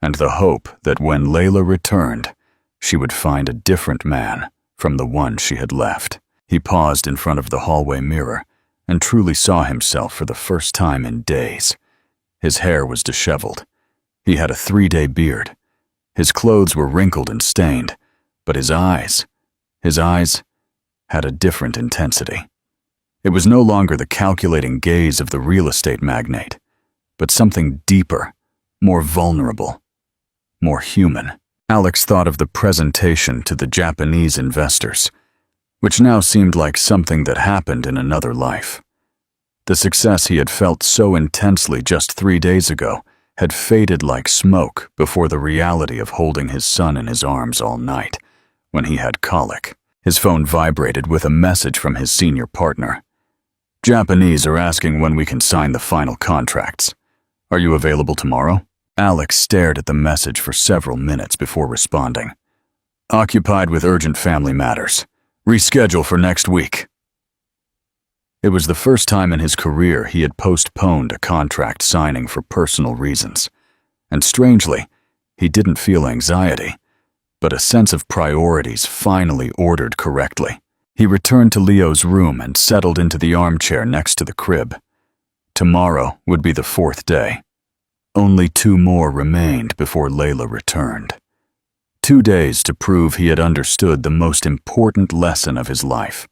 Speaker 1: and the hope that when Layla returned, she would find a different man from the one she had left. He paused in front of the hallway mirror and truly saw himself for the first time in days. His hair was disheveled. He had a 3-day beard. His clothes were wrinkled and stained, but his eyes had a different intensity. It was no longer the calculating gaze of the real estate magnate, but something deeper, more vulnerable, more human. Alex thought of the presentation to the Japanese investors, which now seemed like something that happened in another life. The success he had felt so intensely just 3 days ago had faded like smoke before the reality of holding his son in his arms all night when he had colic. His phone vibrated with a message from his senior partner. "Japanese are asking when we can sign the final contracts. Are you available tomorrow?" Alex stared at the message for several minutes before responding. "Occupied with urgent family matters. Reschedule for next week." It was the first time in his career he had postponed a contract signing for personal reasons. And strangely, he didn't feel anxiety, but a sense of priorities finally ordered correctly. He returned to Leo's room and settled into the armchair next to the crib. Tomorrow would be the 4th day. Only 2 more remained before Layla returned. 2 days to prove he had understood the most important lesson of his life.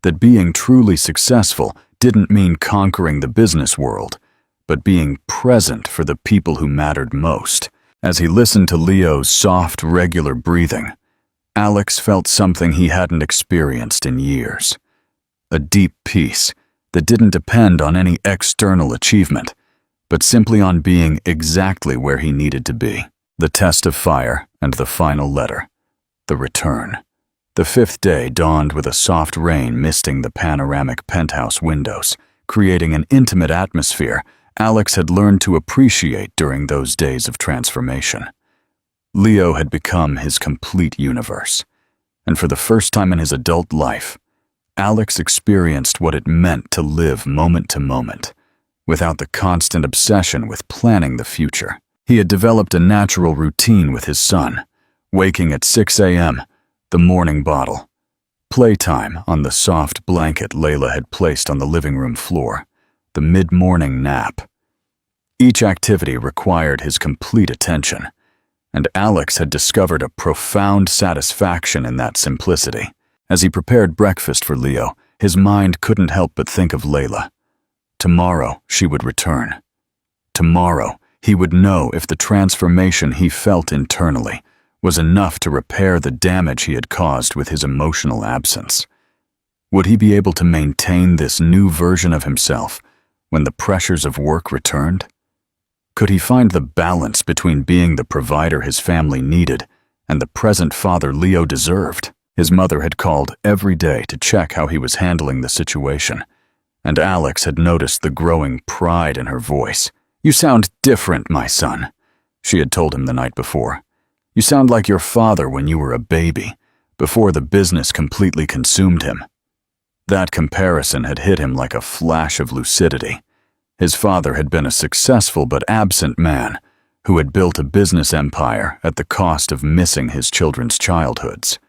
Speaker 1: That being truly successful didn't mean conquering the business world, but being present for the people who mattered most. As he listened to Leo's soft, regular breathing, Alex felt something he hadn't experienced in years. A deep peace that didn't depend on any external achievement, but simply on being exactly where he needed to be. The test of fire and the final letter. The return. The 5th day dawned with a soft rain misting the panoramic penthouse windows, creating an intimate atmosphere Alex had learned to appreciate during those days of transformation. Leo had become his complete universe, and for the first time in his adult life, Alex experienced what it meant to live moment to moment, without the constant obsession with planning the future. He had developed a natural routine with his son, waking at 6 a.m., the morning bottle, playtime on the soft blanket Layla had placed on the living room floor, the mid-morning nap. Each activity required his complete attention, and Alex had discovered a profound satisfaction in that simplicity. As he prepared breakfast for Leo, his mind couldn't help but think of Layla. Tomorrow she would return. Tomorrow he would know if the transformation he felt internally was enough to repair the damage he had caused with his emotional absence. Would he be able to maintain this new version of himself when the pressures of work returned? Could he find the balance between being the provider his family needed and the present father Leo deserved? His mother had called every day to check how he was handling the situation, and Alex had noticed the growing pride in her voice. "You sound different, my son," she had told him the night before. "You sound like your father when you were a baby, before the business completely consumed him." That comparison had hit him like a flash of lucidity. His father had been a successful but absent man who had built a business empire at the cost of missing his children's childhoods.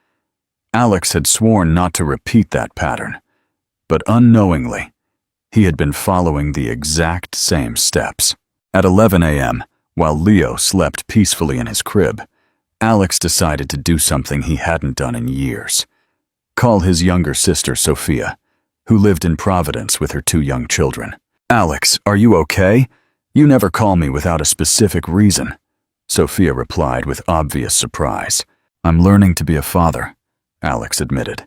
Speaker 1: Alex had sworn not to repeat that pattern, but unknowingly, he had been following the exact same steps. At 11 a.m., while Leo slept peacefully in his crib, Alex decided to do something he hadn't done in years. Call his younger sister, Sophia, who lived in Providence with her 2 young children. "Alex, are you okay? You never call me without a specific reason," Sophia replied with obvious surprise. "I'm learning to be a father," Alex admitted,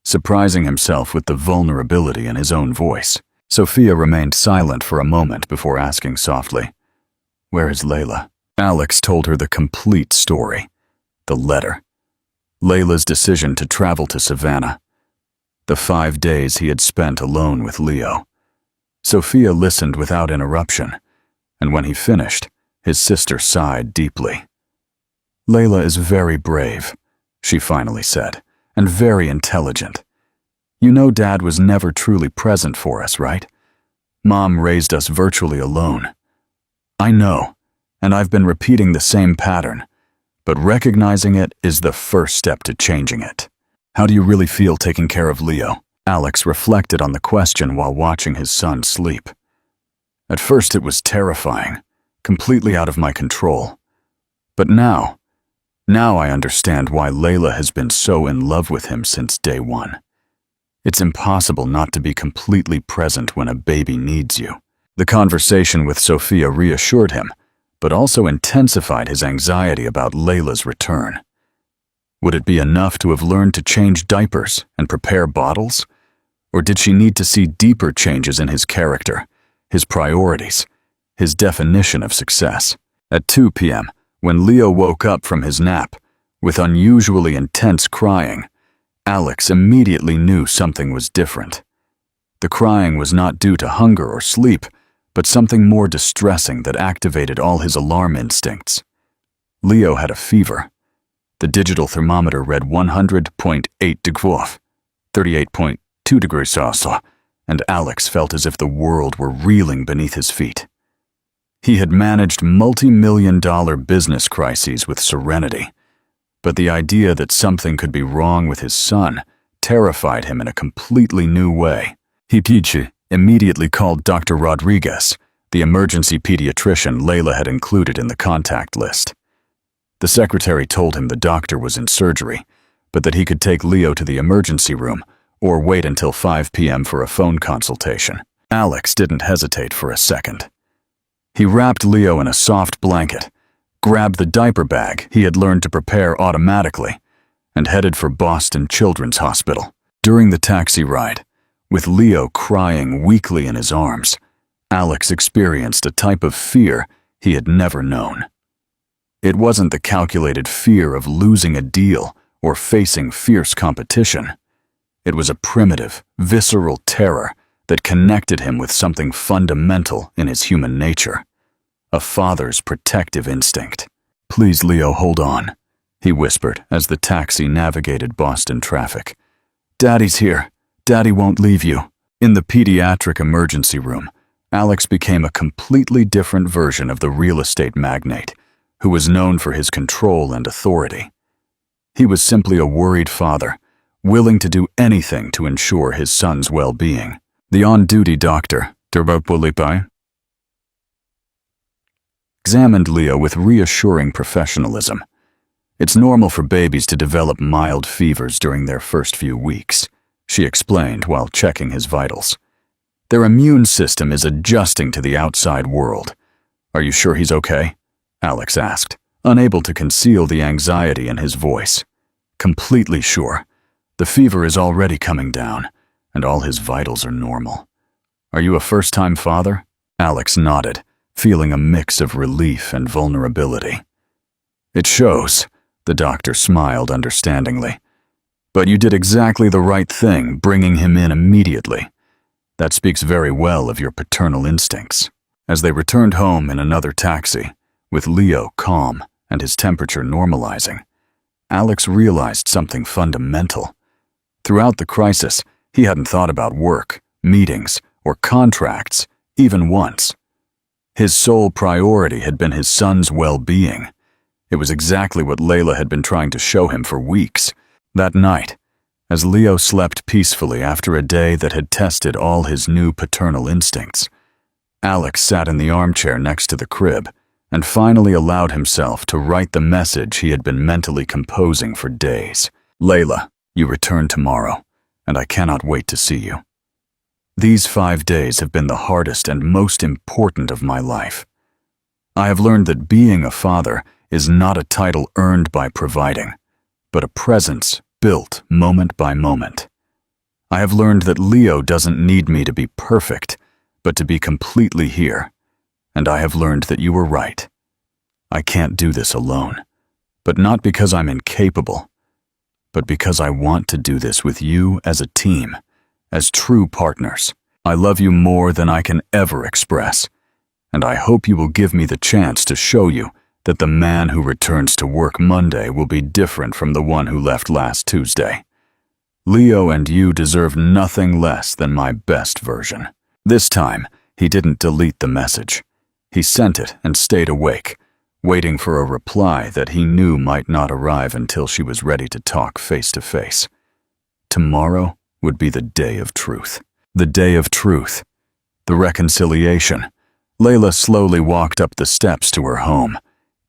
Speaker 1: surprising himself with the vulnerability in his own voice. Sophia remained silent for a moment before asking softly, "Where is Layla?" Alex told her the complete story. The letter, Layla's decision to travel to Savannah, the 5 days he had spent alone with Leo. Sophia listened without interruption, and when he finished, his sister sighed deeply. "Layla is very brave," she finally said, "and very intelligent. You know Dad was never truly present for us, right? Mom raised us virtually alone." "I know, and I've been repeating the same pattern, but recognizing it is the first step to changing it." "How do you really feel taking care of Leo?" Alex reflected on the question while watching his son sleep. "At first it was terrifying, completely out of my control. But now I understand why Layla has been so in love with him since day one. It's impossible not to be completely present when a baby needs you." The conversation with Sophia reassured him, but also intensified his anxiety about Layla's return. Would it be enough to have learned to change diapers and prepare bottles? Or did she need to see deeper changes in his character, his priorities, his definition of success? At 2 p.m., when Leo woke up from his nap, with unusually intense crying, Alex immediately knew something was different. The crying was not due to hunger or sleep, but something more distressing that activated all his alarm instincts. Leo had a fever. The digital thermometer read 100.8 degrees, 38.2 degrees Celsius, and Alex felt as if the world were reeling beneath his feet. He had managed multi-million-dollar business crises with serenity, but the idea that something could be wrong with his son terrified him in a completely new way. He immediately called Dr. Rodriguez, the emergency pediatrician Layla had included in the contact list. The secretary told him the doctor was in surgery, but that he could take Leo to the emergency room or wait until 5 p.m. for a phone consultation. Alex didn't hesitate for a second. He wrapped Leo in a soft blanket, grabbed the diaper bag he had learned to prepare automatically, and headed for Boston Children's Hospital. During the taxi ride, with Leo crying weakly in his arms, Alex experienced a type of fear he had never known. It wasn't the calculated fear of losing a deal or facing fierce competition. It was a primitive, visceral terror that connected him with something fundamental in his human nature, a father's protective instinct. "Please, Leo, hold on," he whispered as the taxi navigated Boston traffic. "Daddy's here. Daddy won't leave you." In the pediatric emergency room, Alex became a completely different version of the real estate magnate who was known for his control and authority. He was simply a worried father, willing to do anything to ensure his son's well-being. The on-duty doctor, examined Leo with reassuring professionalism. "It's normal for babies to develop mild fevers during their first few weeks," she explained while checking his vitals. "Their immune system is adjusting to the outside world." "Are you sure he's okay?" Alex asked, unable to conceal the anxiety in his voice. "Completely sure. The fever is already coming down, and all his vitals are normal." "Are you a first-time father?" Alex nodded, feeling a mix of relief and vulnerability. "It shows," the doctor smiled understandingly. "But you did exactly the right thing, bringing him in immediately. That speaks very well of your paternal instincts." As they returned home in another taxi, with Leo calm and his temperature normalizing, Alex realized something fundamental. Throughout the crisis, he hadn't thought about work, meetings, or contracts, even once. His sole priority had been his son's well-being. It was exactly what Layla had been trying to show him for weeks. That night, as Leo slept peacefully after a day that had tested all his new paternal instincts, Alex sat in the armchair next to the crib and finally allowed himself to write the message he had been mentally composing for days. "Layla, you return tomorrow, and I cannot wait to see you. These 5 days have been the hardest and most important of my life. I have learned that being a father is not a title earned by providing, but a presence built moment by moment. I have learned that Leo doesn't need me to be perfect, but to be completely here. And I have learned that you were right. I can't do this alone, but not because I'm incapable, but because I want to do this with you as a team, as true partners. I love you more than I can ever express, and I hope you will give me the chance to show you that the man who returns to work Monday will be different from the one who left last Tuesday. Leo and you deserve nothing less than my best version." This time, he didn't delete the message. He sent it and stayed awake, waiting for a reply that he knew might not arrive until she was ready to talk face to face. Tomorrow would be the day of truth. The day of truth. The reconciliation. Layla slowly walked up the steps to her home,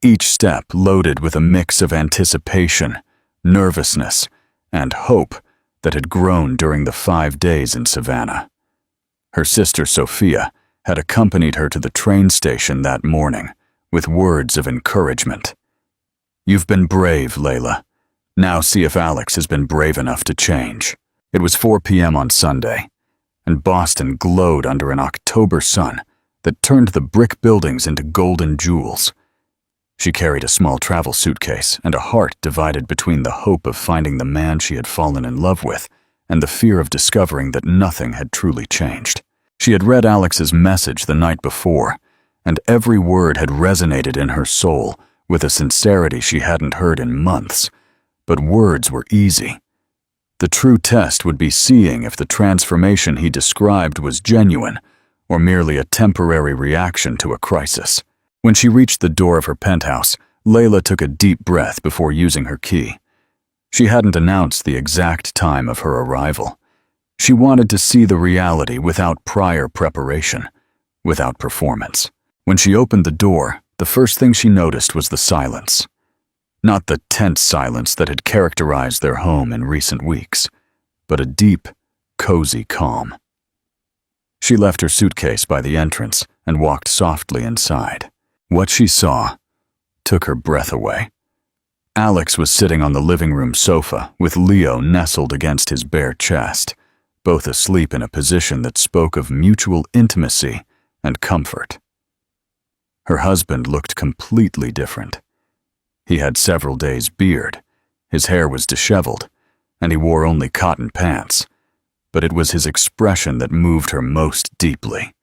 Speaker 1: each step loaded with a mix of anticipation, nervousness, and hope that had grown during the 5 days in Savannah. Her sister Sophia had accompanied her to the train station that morning with words of encouragement. "You've been brave, Layla. Now see if Alex has been brave enough to change." It was 4 p.m. on Sunday, and Boston glowed under an October sun that turned the brick buildings into golden jewels. She carried a small travel suitcase and a heart divided between the hope of finding the man she had fallen in love with and the fear of discovering that nothing had truly changed. She had read Alex's message the night before, and every word had resonated in her soul with a sincerity she hadn't heard in months. But words were easy. The true test would be seeing if the transformation he described was genuine or merely a temporary reaction to a crisis. When she reached the door of her penthouse, Layla took a deep breath before using her key. She hadn't announced the exact time of her arrival. She wanted to see the reality without prior preparation, without performance. When she opened the door, the first thing she noticed was the silence. Not the tense silence that had characterized their home in recent weeks, but a deep, cozy calm. She left her suitcase by the entrance and walked softly inside. What she saw took her breath away. Alex was sitting on the living room sofa with Leo nestled against his bare chest, both asleep in a position that spoke of mutual intimacy and comfort. Her husband looked completely different. He had several days' beard, his hair was disheveled, and he wore only cotton pants, but it was his expression that moved her most deeply.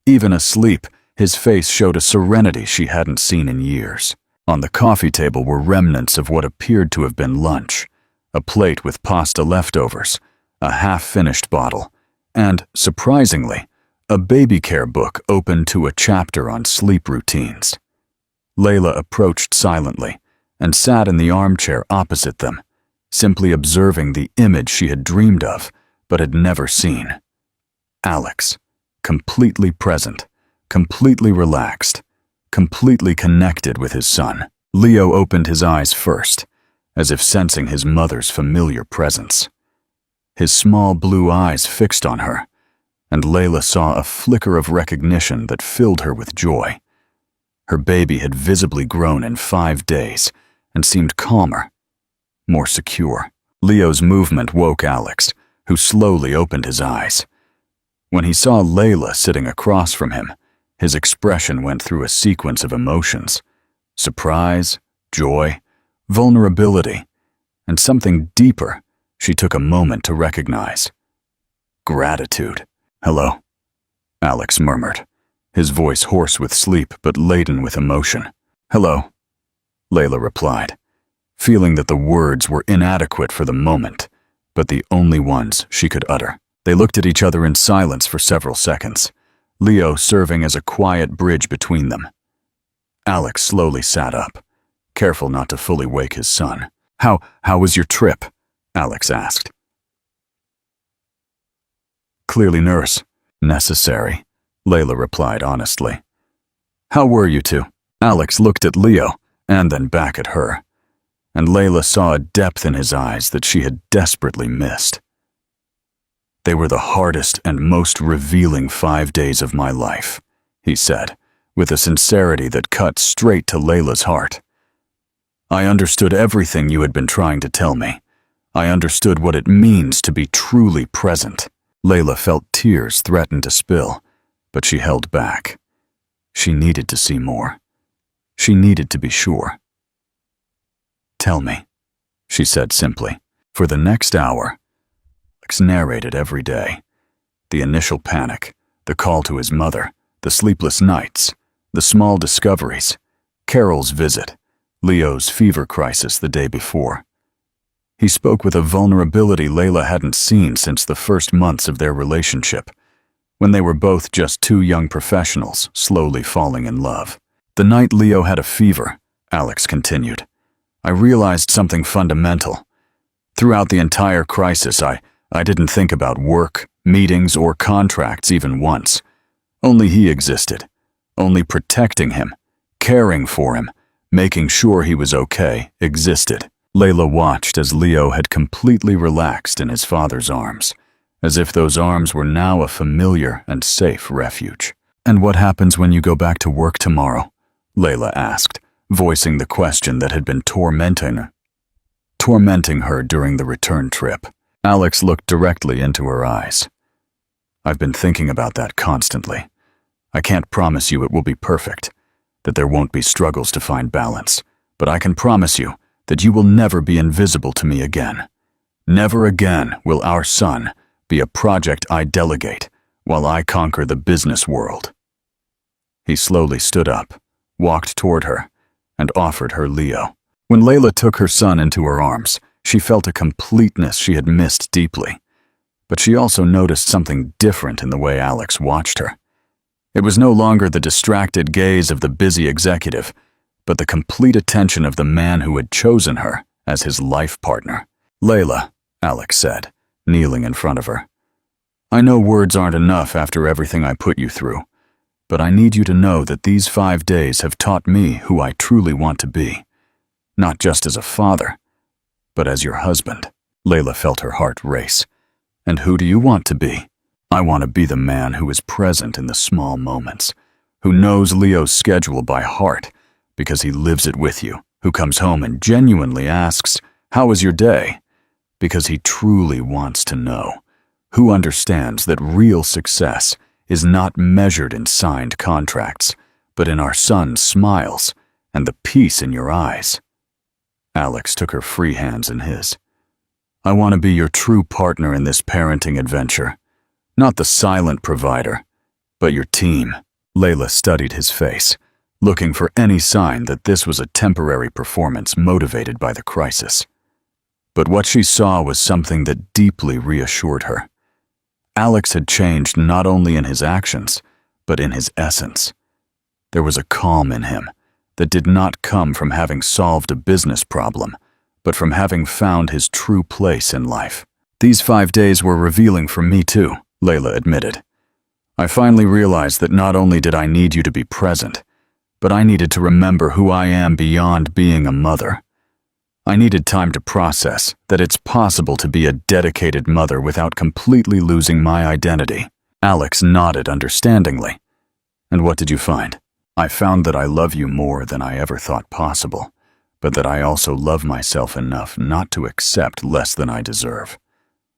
Speaker 1: Even asleep, his face showed a serenity she hadn't seen in years. On the coffee table were remnants of what appeared to have been lunch, a plate with pasta leftovers, a half-finished bottle, and, surprisingly, a baby care book open to a chapter on sleep routines. Layla approached silently and sat in the armchair opposite them, simply observing the image she had dreamed of but had never seen. Alex, completely present, completely relaxed, completely connected with his son. Leo opened his eyes first, as if sensing his mother's familiar presence. His small blue eyes fixed on her, and Layla saw a flicker of recognition that filled her with joy. Her baby had visibly grown in 5 days and seemed calmer, more secure. Leo's movement woke Alex, who slowly opened his eyes. When he saw Layla sitting across from him, his expression went through a sequence of emotions: surprise, joy, vulnerability, and something deeper she took a moment to recognize: gratitude. "Hello," Alex murmured, his voice hoarse with sleep but laden with emotion. "Hello," Layla replied, feeling that the words were inadequate for the moment, but the only ones she could utter. They looked at each other in silence for several seconds, Leo serving as a quiet bridge between them. Alex slowly sat up, careful not to fully wake his son. How was your trip?" Alex asked. "Clearly, nurse. Necessary," Layla replied honestly. "How were you two?" Alex looked at Leo and then back at her, and Layla saw a depth in his eyes that she had desperately missed. "They were the hardest and most revealing 5 days of my life," he said, with a sincerity that cut straight to Layla's heart. "I understood everything you had been trying to tell me. I understood what it means to be truly present." Layla felt tears threaten to spill, but she held back. She needed to see more. She needed to be sure. "Tell me," she said simply. For the next hour, Alex narrated every day. The initial panic, the call to his mother, the sleepless nights, the small discoveries, Carol's visit, Leo's fever crisis the day before. He spoke with a vulnerability Layla hadn't seen since the first months of their relationship, when they were both just 2 young professionals slowly falling in love. "The night Leo had a fever," Alex continued, "I realized something fundamental. Throughout the entire crisis, I didn't think about work, meetings, or contracts even once. Only he existed. Only protecting him, caring for him, making sure he was okay existed." Layla watched as Leo had completely relaxed in his father's arms, as if those arms were now a familiar and safe refuge. "And what happens when you go back to work tomorrow?" Layla asked, voicing the question that had been tormenting her during the return trip. Alex looked directly into her eyes. "I've been thinking about that constantly. I can't promise you it will be perfect, that there won't be struggles to find balance, but I can promise you that you will never be invisible to me again. Never again will our son be a project I delegate while I conquer the business world." He slowly stood up, walked toward her, and offered her Leo. When Layla took her son into her arms, she felt a completeness she had missed deeply. But she also noticed something different in the way Alex watched her. It was no longer the distracted gaze of the busy executive, but the complete attention of the man who had chosen her as his life partner. "Layla," Alex said, kneeling in front of her, "I know words aren't enough after everything I put you through, but I need you to know that these 5 days have taught me who I truly want to be, not just as a father, but as your husband." Layla felt her heart race. "And who do you want to be?" "I want to be the man who is present in the small moments, who knows Leo's schedule by heart because he lives it with you, who comes home and genuinely asks, 'How was your day?' because he truly wants to know, who understands that real success is not measured in signed contracts, but in our son's smiles and the peace in your eyes." Alex took her free hands in his. "I want to be your true partner in this parenting adventure. Not the silent provider, but your team." Layla studied his face, looking for any sign that this was a temporary performance motivated by the crisis. But what she saw was something that deeply reassured her. Alex had changed not only in his actions, but in his essence. There was a calm in him that did not come from having solved a business problem, but from having found his true place in life. "These 5 days were revealing for me too," Layla admitted. "I finally realized that not only did I need you to be present, but I needed to remember who I am beyond being a mother. I needed time to process that it's possible to be a dedicated mother without completely losing my identity." Alex nodded understandingly. "And what did you find?" "I found that I love you more than I ever thought possible, but that I also love myself enough not to accept less than I deserve.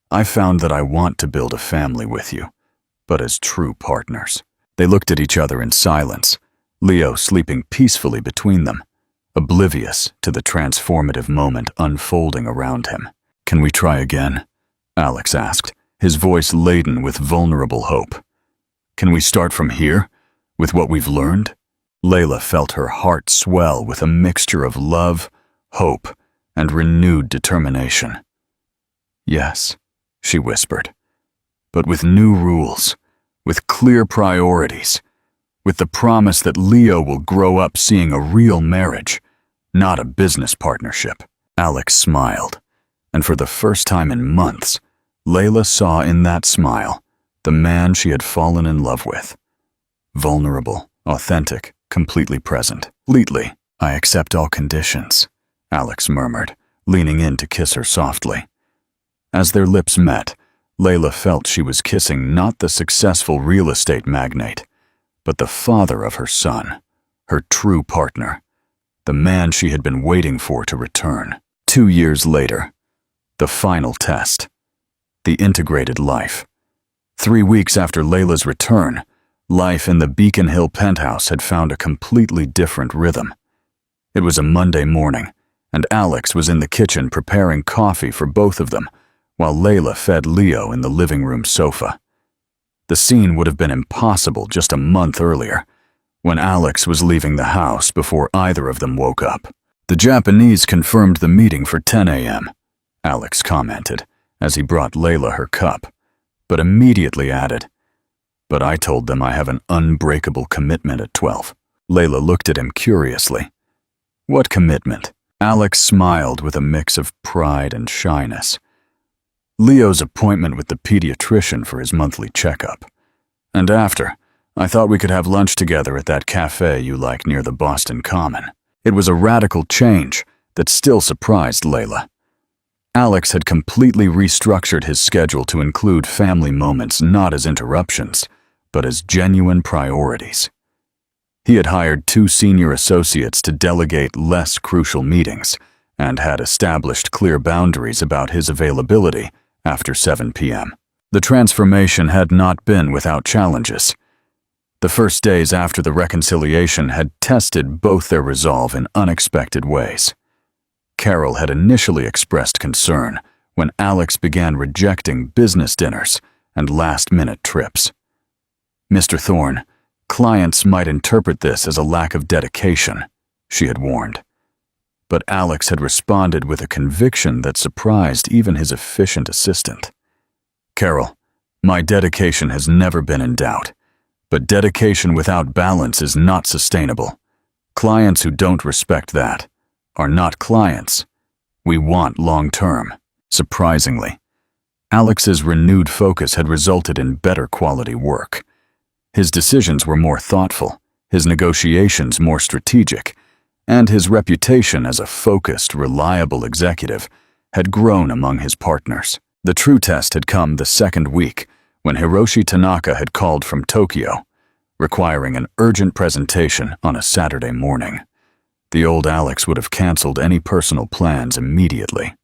Speaker 1: I found that I want to build a family with you, but as true partners." They looked at each other in silence, Leo sleeping peacefully between them, oblivious to the transformative moment unfolding around him. "Can we try again?" Alex asked, his voice laden with vulnerable hope. "Can we start from here, with what we've learned?" Layla felt her heart swell with a mixture of love, hope, and renewed determination. "Yes," she whispered, "but with new rules, with clear priorities, with the promise that Leo will grow up seeing a real marriage, not a business partnership." Alex smiled, and for the first time in months, Layla saw in that smile the man she had fallen in love with. Vulnerable, authentic, completely present. "Completely, I accept all conditions," Alex murmured, leaning in to kiss her softly. As their lips met, Layla felt she was kissing not the successful real estate magnate, but the father of her son, her true partner, the man she had been waiting for to return. 2 years later, the final test, the integrated life. 3 weeks after Layla's return, life in the Beacon Hill penthouse had found a completely different rhythm. It was a Monday morning, and Alex was in the kitchen preparing coffee for both of them, while Layla fed Leo in the living room sofa. The scene would have been impossible just a month earlier, when Alex was leaving the house before either of them woke up. "The Japanese confirmed the meeting for 10 a.m., Alex commented as he brought Layla her cup, but immediately added, "But I told them I have an unbreakable commitment at 12. Layla looked at him curiously. "What commitment?" Alex smiled with a mix of pride and shyness. "Leo's appointment with the pediatrician for his monthly checkup. And after, I thought we could have lunch together at that cafe you like near the Boston Common." It was a radical change that still surprised Layla. Alex had completely restructured his schedule to include family moments not as interruptions, but as genuine priorities. He had hired 2 senior associates to delegate less crucial meetings and had established clear boundaries about his availability after 7 p.m. The transformation had not been without challenges. The first days after the reconciliation had tested both their resolve in unexpected ways. Carol had initially expressed concern when Alex began rejecting business dinners and last-minute trips. "Mr. Thorne, clients might interpret this as a lack of dedication," she had warned. But Alex had responded with a conviction that surprised even his efficient assistant. "Carol, my dedication has never been in doubt, but dedication without balance is not sustainable. Clients who don't respect that are not clients. We want long-term." Surprisingly, Alex's renewed focus had resulted in better quality work. His decisions were more thoughtful, his negotiations more strategic, and his reputation as a focused, reliable executive had grown among his partners. The true test had come the second week when Hiroshi Tanaka had called from Tokyo, requiring an urgent presentation on a Saturday morning. The old Alex would have canceled any personal plans immediately.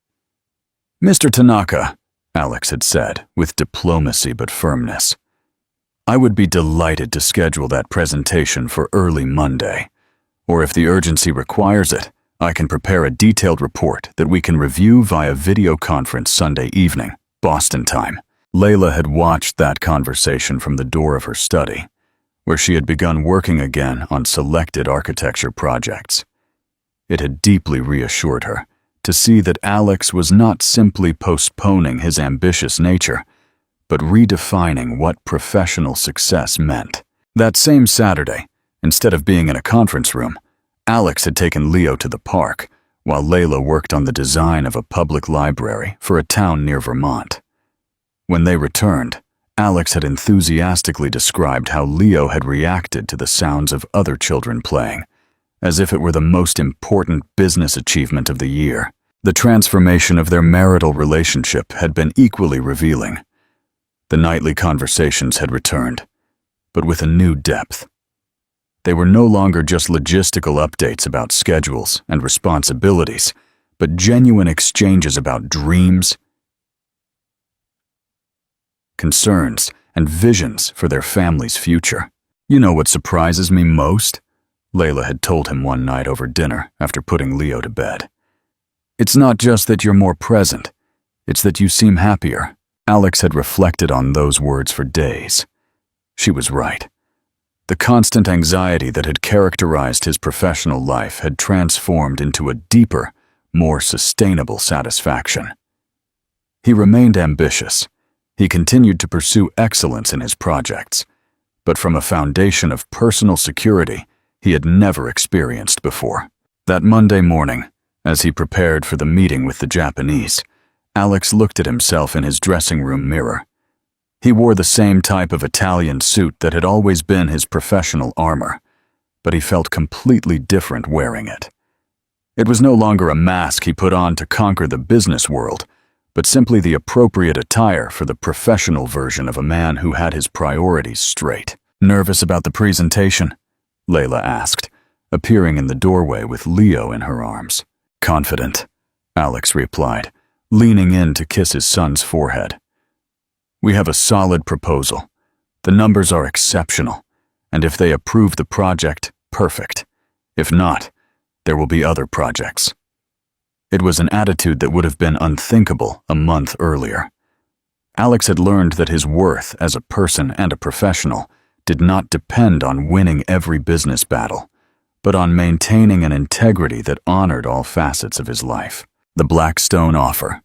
Speaker 1: "Mr. Tanaka," Alex had said, with diplomacy but firmness, "I would be delighted to schedule that presentation for early Monday. Or if the urgency requires it, I can prepare a detailed report that we can review via video conference Sunday evening, Boston time." Layla had watched that conversation from the door of her study, where she had begun working again on selected architecture projects. It had deeply reassured her to see that Alex was not simply postponing his ambitious nature, but redefining what professional success meant. That same Saturday, instead of being in a conference room, Alex had taken Leo to the park, while Layla worked on the design of a public library for a town near Vermont. When they returned, Alex had enthusiastically described how Leo had reacted to the sounds of other children playing, as if it were the most important business achievement of the year. The transformation of their marital relationship had been equally revealing. The nightly conversations had returned, but with a new depth. They were no longer just logistical updates about schedules and responsibilities, but genuine exchanges about dreams, concerns, and visions for their family's future. "You know what surprises me most?" Layla had told him one night over dinner after putting Leo to bed. "It's not just that you're more present, it's that you seem happier." Alex had reflected on those words for days. She was right. The constant anxiety that had characterized his professional life had transformed into a deeper, more sustainable satisfaction. He remained ambitious. He continued to pursue excellence in his projects, but from a foundation of personal security he had never experienced before. That Monday morning, as he prepared for the meeting with the Japanese, Alex looked at himself in his dressing room mirror. He wore the same type of Italian suit that had always been his professional armor, but he felt completely different wearing it. It was no longer a mask he put on to conquer the business world, but simply the appropriate attire for the professional version of a man who had his priorities straight. "Nervous about the presentation?" Layla asked, appearing in the doorway with Leo in her arms. "Confident," Alex replied, leaning in to kiss his son's forehead. "We have a solid proposal. The numbers are exceptional, and if they approve the project, perfect. If not, there will be other projects." It was an attitude that would have been unthinkable a month earlier. Alex had learned that his worth as a person and a professional did not depend on winning every business battle, but on maintaining an integrity that honored all facets of his life. The Blackstone offer.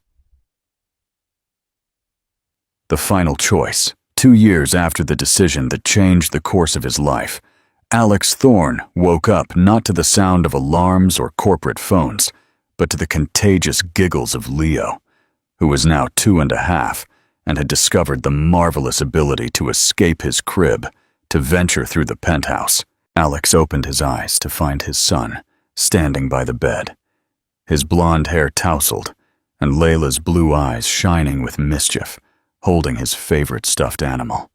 Speaker 1: The final choice. 2 years after the decision that changed the course of his life, Alex Thorne woke up not to the sound of alarms or corporate phones, but to the contagious giggles of Leo, who was now 2.5 and had discovered the marvelous ability to escape his crib, to venture through the penthouse. Alex opened his eyes to find his son standing by the bed, his blonde hair tousled and Layla's blue eyes shining with mischief, holding his favorite stuffed animal,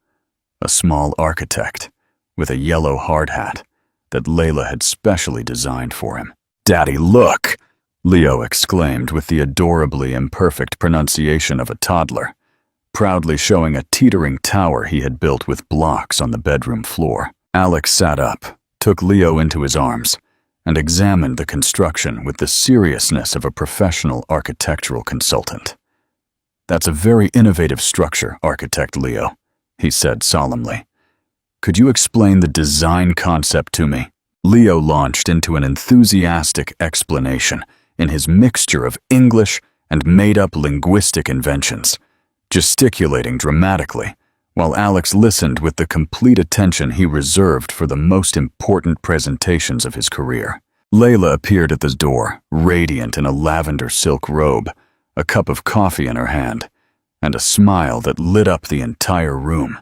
Speaker 1: a small architect with a yellow hard hat that Layla had specially designed for him. "Daddy, look!" Leo exclaimed with the adorably imperfect pronunciation of a toddler, proudly showing a teetering tower he had built with blocks on the bedroom floor. Alex sat up, took Leo into his arms, and examined the construction with the seriousness of a professional architectural consultant. "That's a very innovative structure, Architect Leo," he said solemnly. "Could you explain the design concept to me?" Leo launched into an enthusiastic explanation in his mixture of English and made-up linguistic inventions, gesticulating dramatically, while Alex listened with the complete attention he reserved for the most important presentations of his career. Layla appeared at the door, radiant in a lavender silk robe, a cup of coffee in her hand, and a smile that lit up the entire room.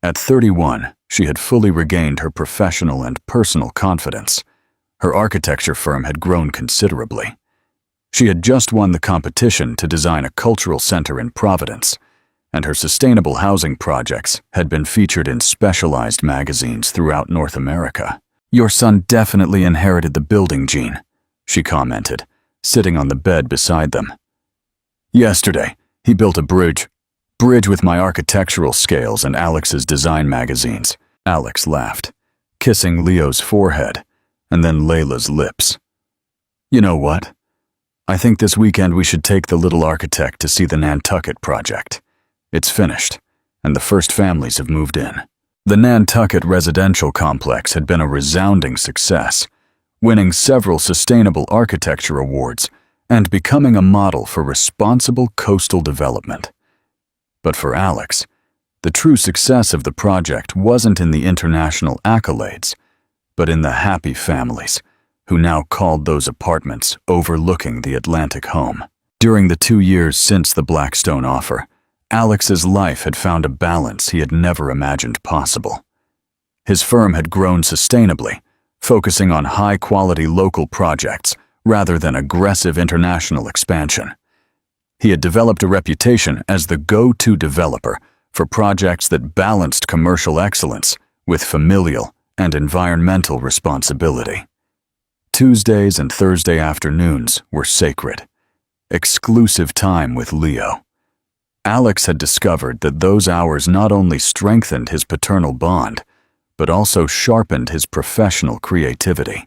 Speaker 1: At 31, she had fully regained her professional and personal confidence. Her architecture firm had grown considerably. She had just won the competition to design a cultural center in Providence, and her sustainable housing projects had been featured in specialized magazines throughout North America. "Your son definitely inherited the building gene," she commented, sitting on the bed beside them. "Yesterday, he built a bridge with my architectural scales and Alex's design magazines." Alex laughed, kissing Leo's forehead and then Layla's lips. "You know what? I think this weekend we should take the little architect to see the Nantucket project. It's finished, and the first families have moved in." The Nantucket residential complex had been a resounding success, winning several sustainable architecture awards and becoming a model for responsible coastal development. But for Alex, the true success of the project wasn't in the international accolades, but in the happy families who now called those apartments overlooking the Atlantic home. During the 2 years since the Blackstone offer, Alex's life had found a balance he had never imagined possible. His firm had grown sustainably, focusing on high-quality local projects rather than aggressive international expansion. He had developed a reputation as the go-to developer for projects that balanced commercial excellence with familial and environmental responsibility. Tuesdays and Thursday afternoons were sacred, exclusive time with Leo. Alex had discovered that those hours not only strengthened his paternal bond, but also sharpened his professional creativity.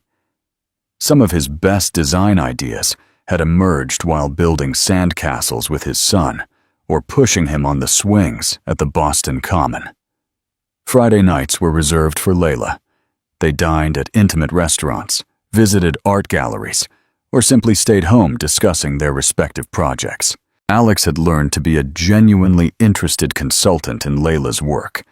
Speaker 1: Some of his best design ideas had emerged while building sandcastles with his son or pushing him on the swings at the Boston Common. Friday nights were reserved for Layla. They dined at intimate restaurants, visited art galleries, or simply stayed home discussing their respective projects. Alex had learned to be a genuinely interested consultant in Layla's work,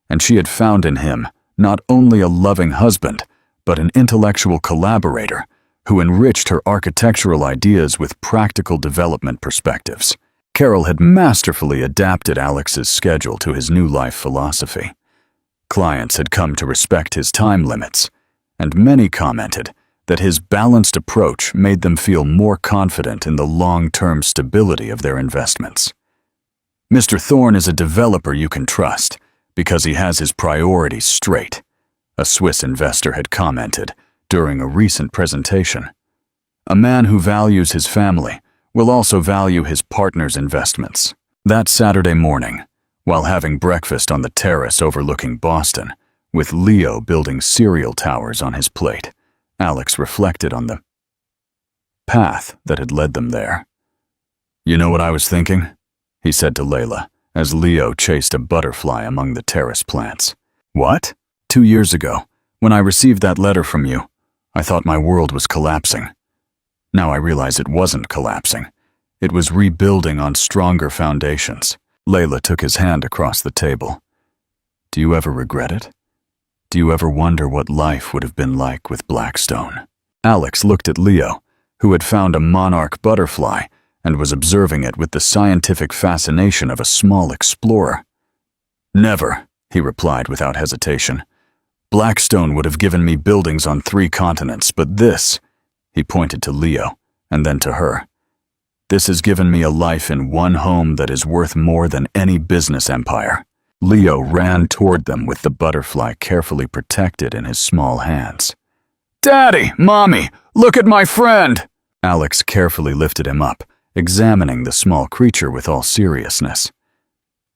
Speaker 1: and she had found in him not only a loving husband, but an intellectual collaborator who enriched her architectural ideas with practical development perspectives. Carol had masterfully adapted Alex's schedule to his new life philosophy. Clients had come to respect his time limits, and many commented that his balanced approach made them feel more confident in the long-term stability of their investments. Mr. Thorne is a developer you can trust because he has his priorities straight, a Swiss investor had commented during a recent presentation. A man who values his family will also value his partner's investments. That Saturday morning, while having breakfast on the terrace overlooking Boston, with Leo building cereal towers on his plate, Alex reflected on the path that had led them there. "You know what I was thinking?" he said to Layla, as Leo chased a butterfly among the terrace plants. "What?" "2 years ago, when I received that letter from you, I thought my world was collapsing. Now I realize it wasn't collapsing. It was rebuilding on stronger foundations." Layla took his hand across the table. "Do you ever regret it? Do you ever wonder what life would have been like with Blackstone?" Alex looked at Leo, who had found a monarch butterfly and was observing it with the scientific fascination of a small explorer. "Never," he replied without hesitation. "Blackstone would have given me buildings on 3 continents, but this," he pointed to Leo and then to her, "this has given me a life in one home that is worth more than any business empire." Leo ran toward them with the butterfly carefully protected in his small hands. "Daddy! Mommy! Look at my friend!" Alex carefully lifted him up, examining the small creature with all seriousness.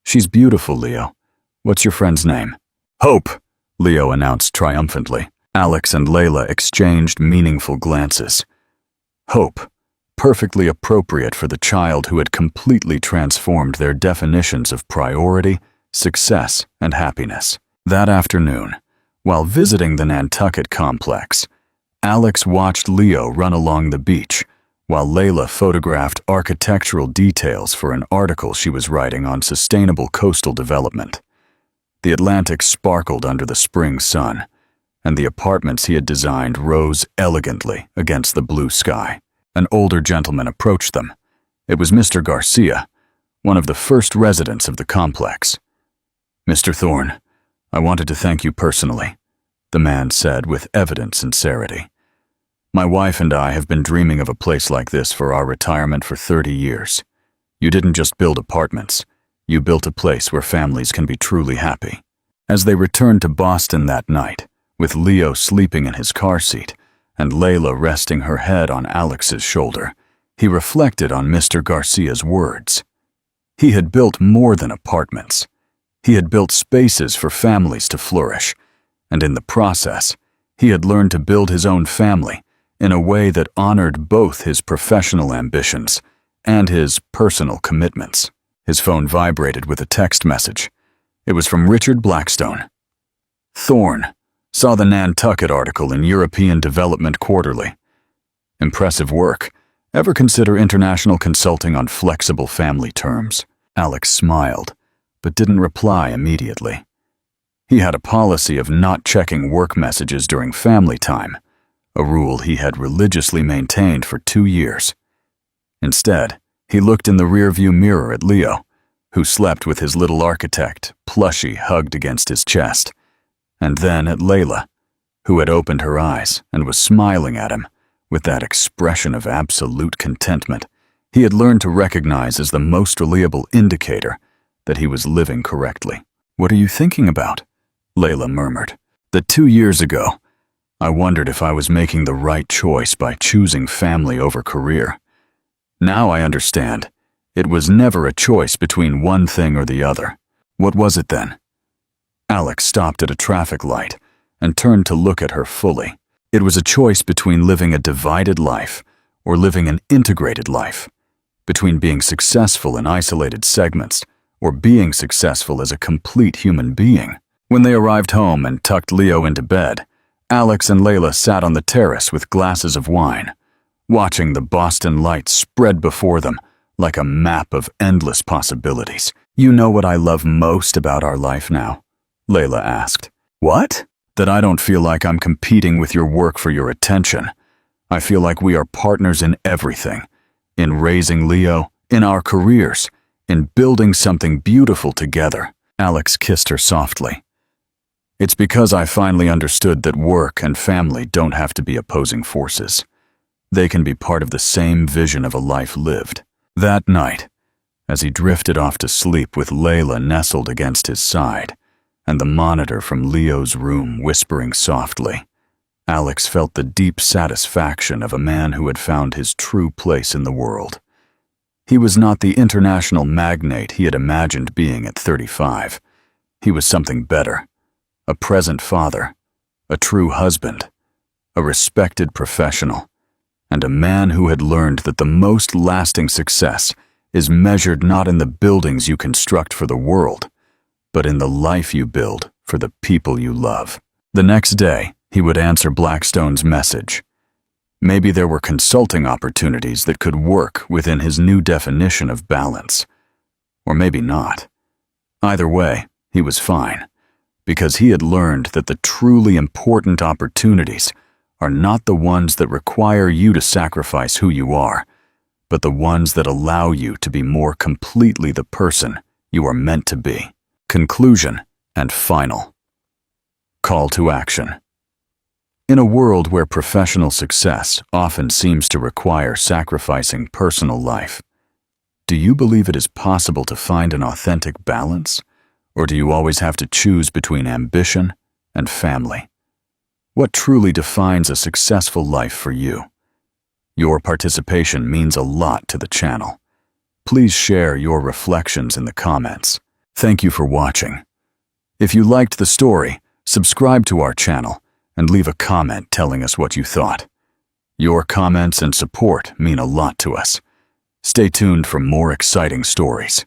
Speaker 1: "She's beautiful, Leo. What's your friend's name?" "Hope," Leo announced triumphantly. Alex and Layla exchanged meaningful glances. Hope, perfectly appropriate for the child who had completely transformed their definitions of priority, success, and happiness. That afternoon, while visiting the Nantucket complex, Alex watched Leo run along the beach, while Layla photographed architectural details for an article she was writing on sustainable coastal development. The Atlantic sparkled under the spring sun, and the apartments he had designed rose elegantly against the blue sky. An older gentleman approached them. It was Mr. Garcia, one of the first residents of the complex. "Mr. Thorne, I wanted to thank you personally," the man said with evident sincerity. "My wife and I have been dreaming of a place like this for our retirement for 30 years. You didn't just build apartments. You built a place where families can be truly happy." As they returned to Boston that night, with Leo sleeping in his car seat and Layla resting her head on Alex's shoulder, he reflected on Mr. Garcia's words. He had built more than apartments. He had built spaces for families to flourish, and in the process, he had learned to build his own family in a way that honored both his professional ambitions and his personal commitments. His phone vibrated with a text message. It was from Richard Blackstone. Thorne saw the Nantucket article in European Development Quarterly. Impressive work. Ever consider international consulting on flexible family terms? Alex smiled, but didn't reply immediately. He had a policy of not checking work messages during family time, a rule he had religiously maintained for 2 years. Instead, he looked in the rearview mirror at Leo, who slept with his little architect plushie hugged against his chest, and then at Layla, who had opened her eyes and was smiling at him with that expression of absolute contentment he had learned to recognize as the most reliable indicator that he was living correctly. "What are you thinking about?" Layla murmured. "That 2 years ago, I wondered if I was making the right choice by choosing family over career. Now I understand. It was never a choice between one thing or the other. What was it then?" Alex stopped at a traffic light and turned to look at her fully. It was a choice between living a divided life or living an integrated life, between being successful in isolated segments or being successful as a complete human being. When they arrived home and tucked Leo into bed, Alex and Layla sat on the terrace with glasses of wine, watching the Boston lights spread before them like a map of endless possibilities. "You know what I love most about our life now?" Layla asked. "What?" "That I don't feel like I'm competing with your work for your attention. I feel like we are partners in everything. In raising Leo, in our careers, in building something beautiful together." Alex kissed her softly. "It's because I finally understood that work and family don't have to be opposing forces. They can be part of the same vision of a life lived." That night, as he drifted off to sleep with Layla nestled against his side, and the monitor from Leo's room whispering softly, Alex felt the deep satisfaction of a man who had found his true place in the world. He was not the international magnate he had imagined being at 35. He was something better, a present father, a true husband, a respected professional, and a man who had learned that the most lasting success is measured not in the buildings you construct for the world, but in the life you build for the people you love. The next day, he would answer Blackstone's message. Maybe there were consulting opportunities that could work within his new definition of balance. Or maybe not. Either way, he was fine, because he had learned that the truly important opportunities are not the ones that require you to sacrifice who you are, but the ones that allow you to be more completely the person you are meant to be. Conclusion and final. Call to action. In a world where professional success often seems to require sacrificing personal life, do you believe it is possible to find an authentic balance, or do you always have to choose between ambition and family? What truly defines a successful life for you? Your participation means a lot to the channel. Please share your reflections in the comments. Thank you for watching. If you liked the story, subscribe to our channel and leave a comment telling us what you thought. Your comments and support mean a lot to us. Stay tuned for more exciting stories.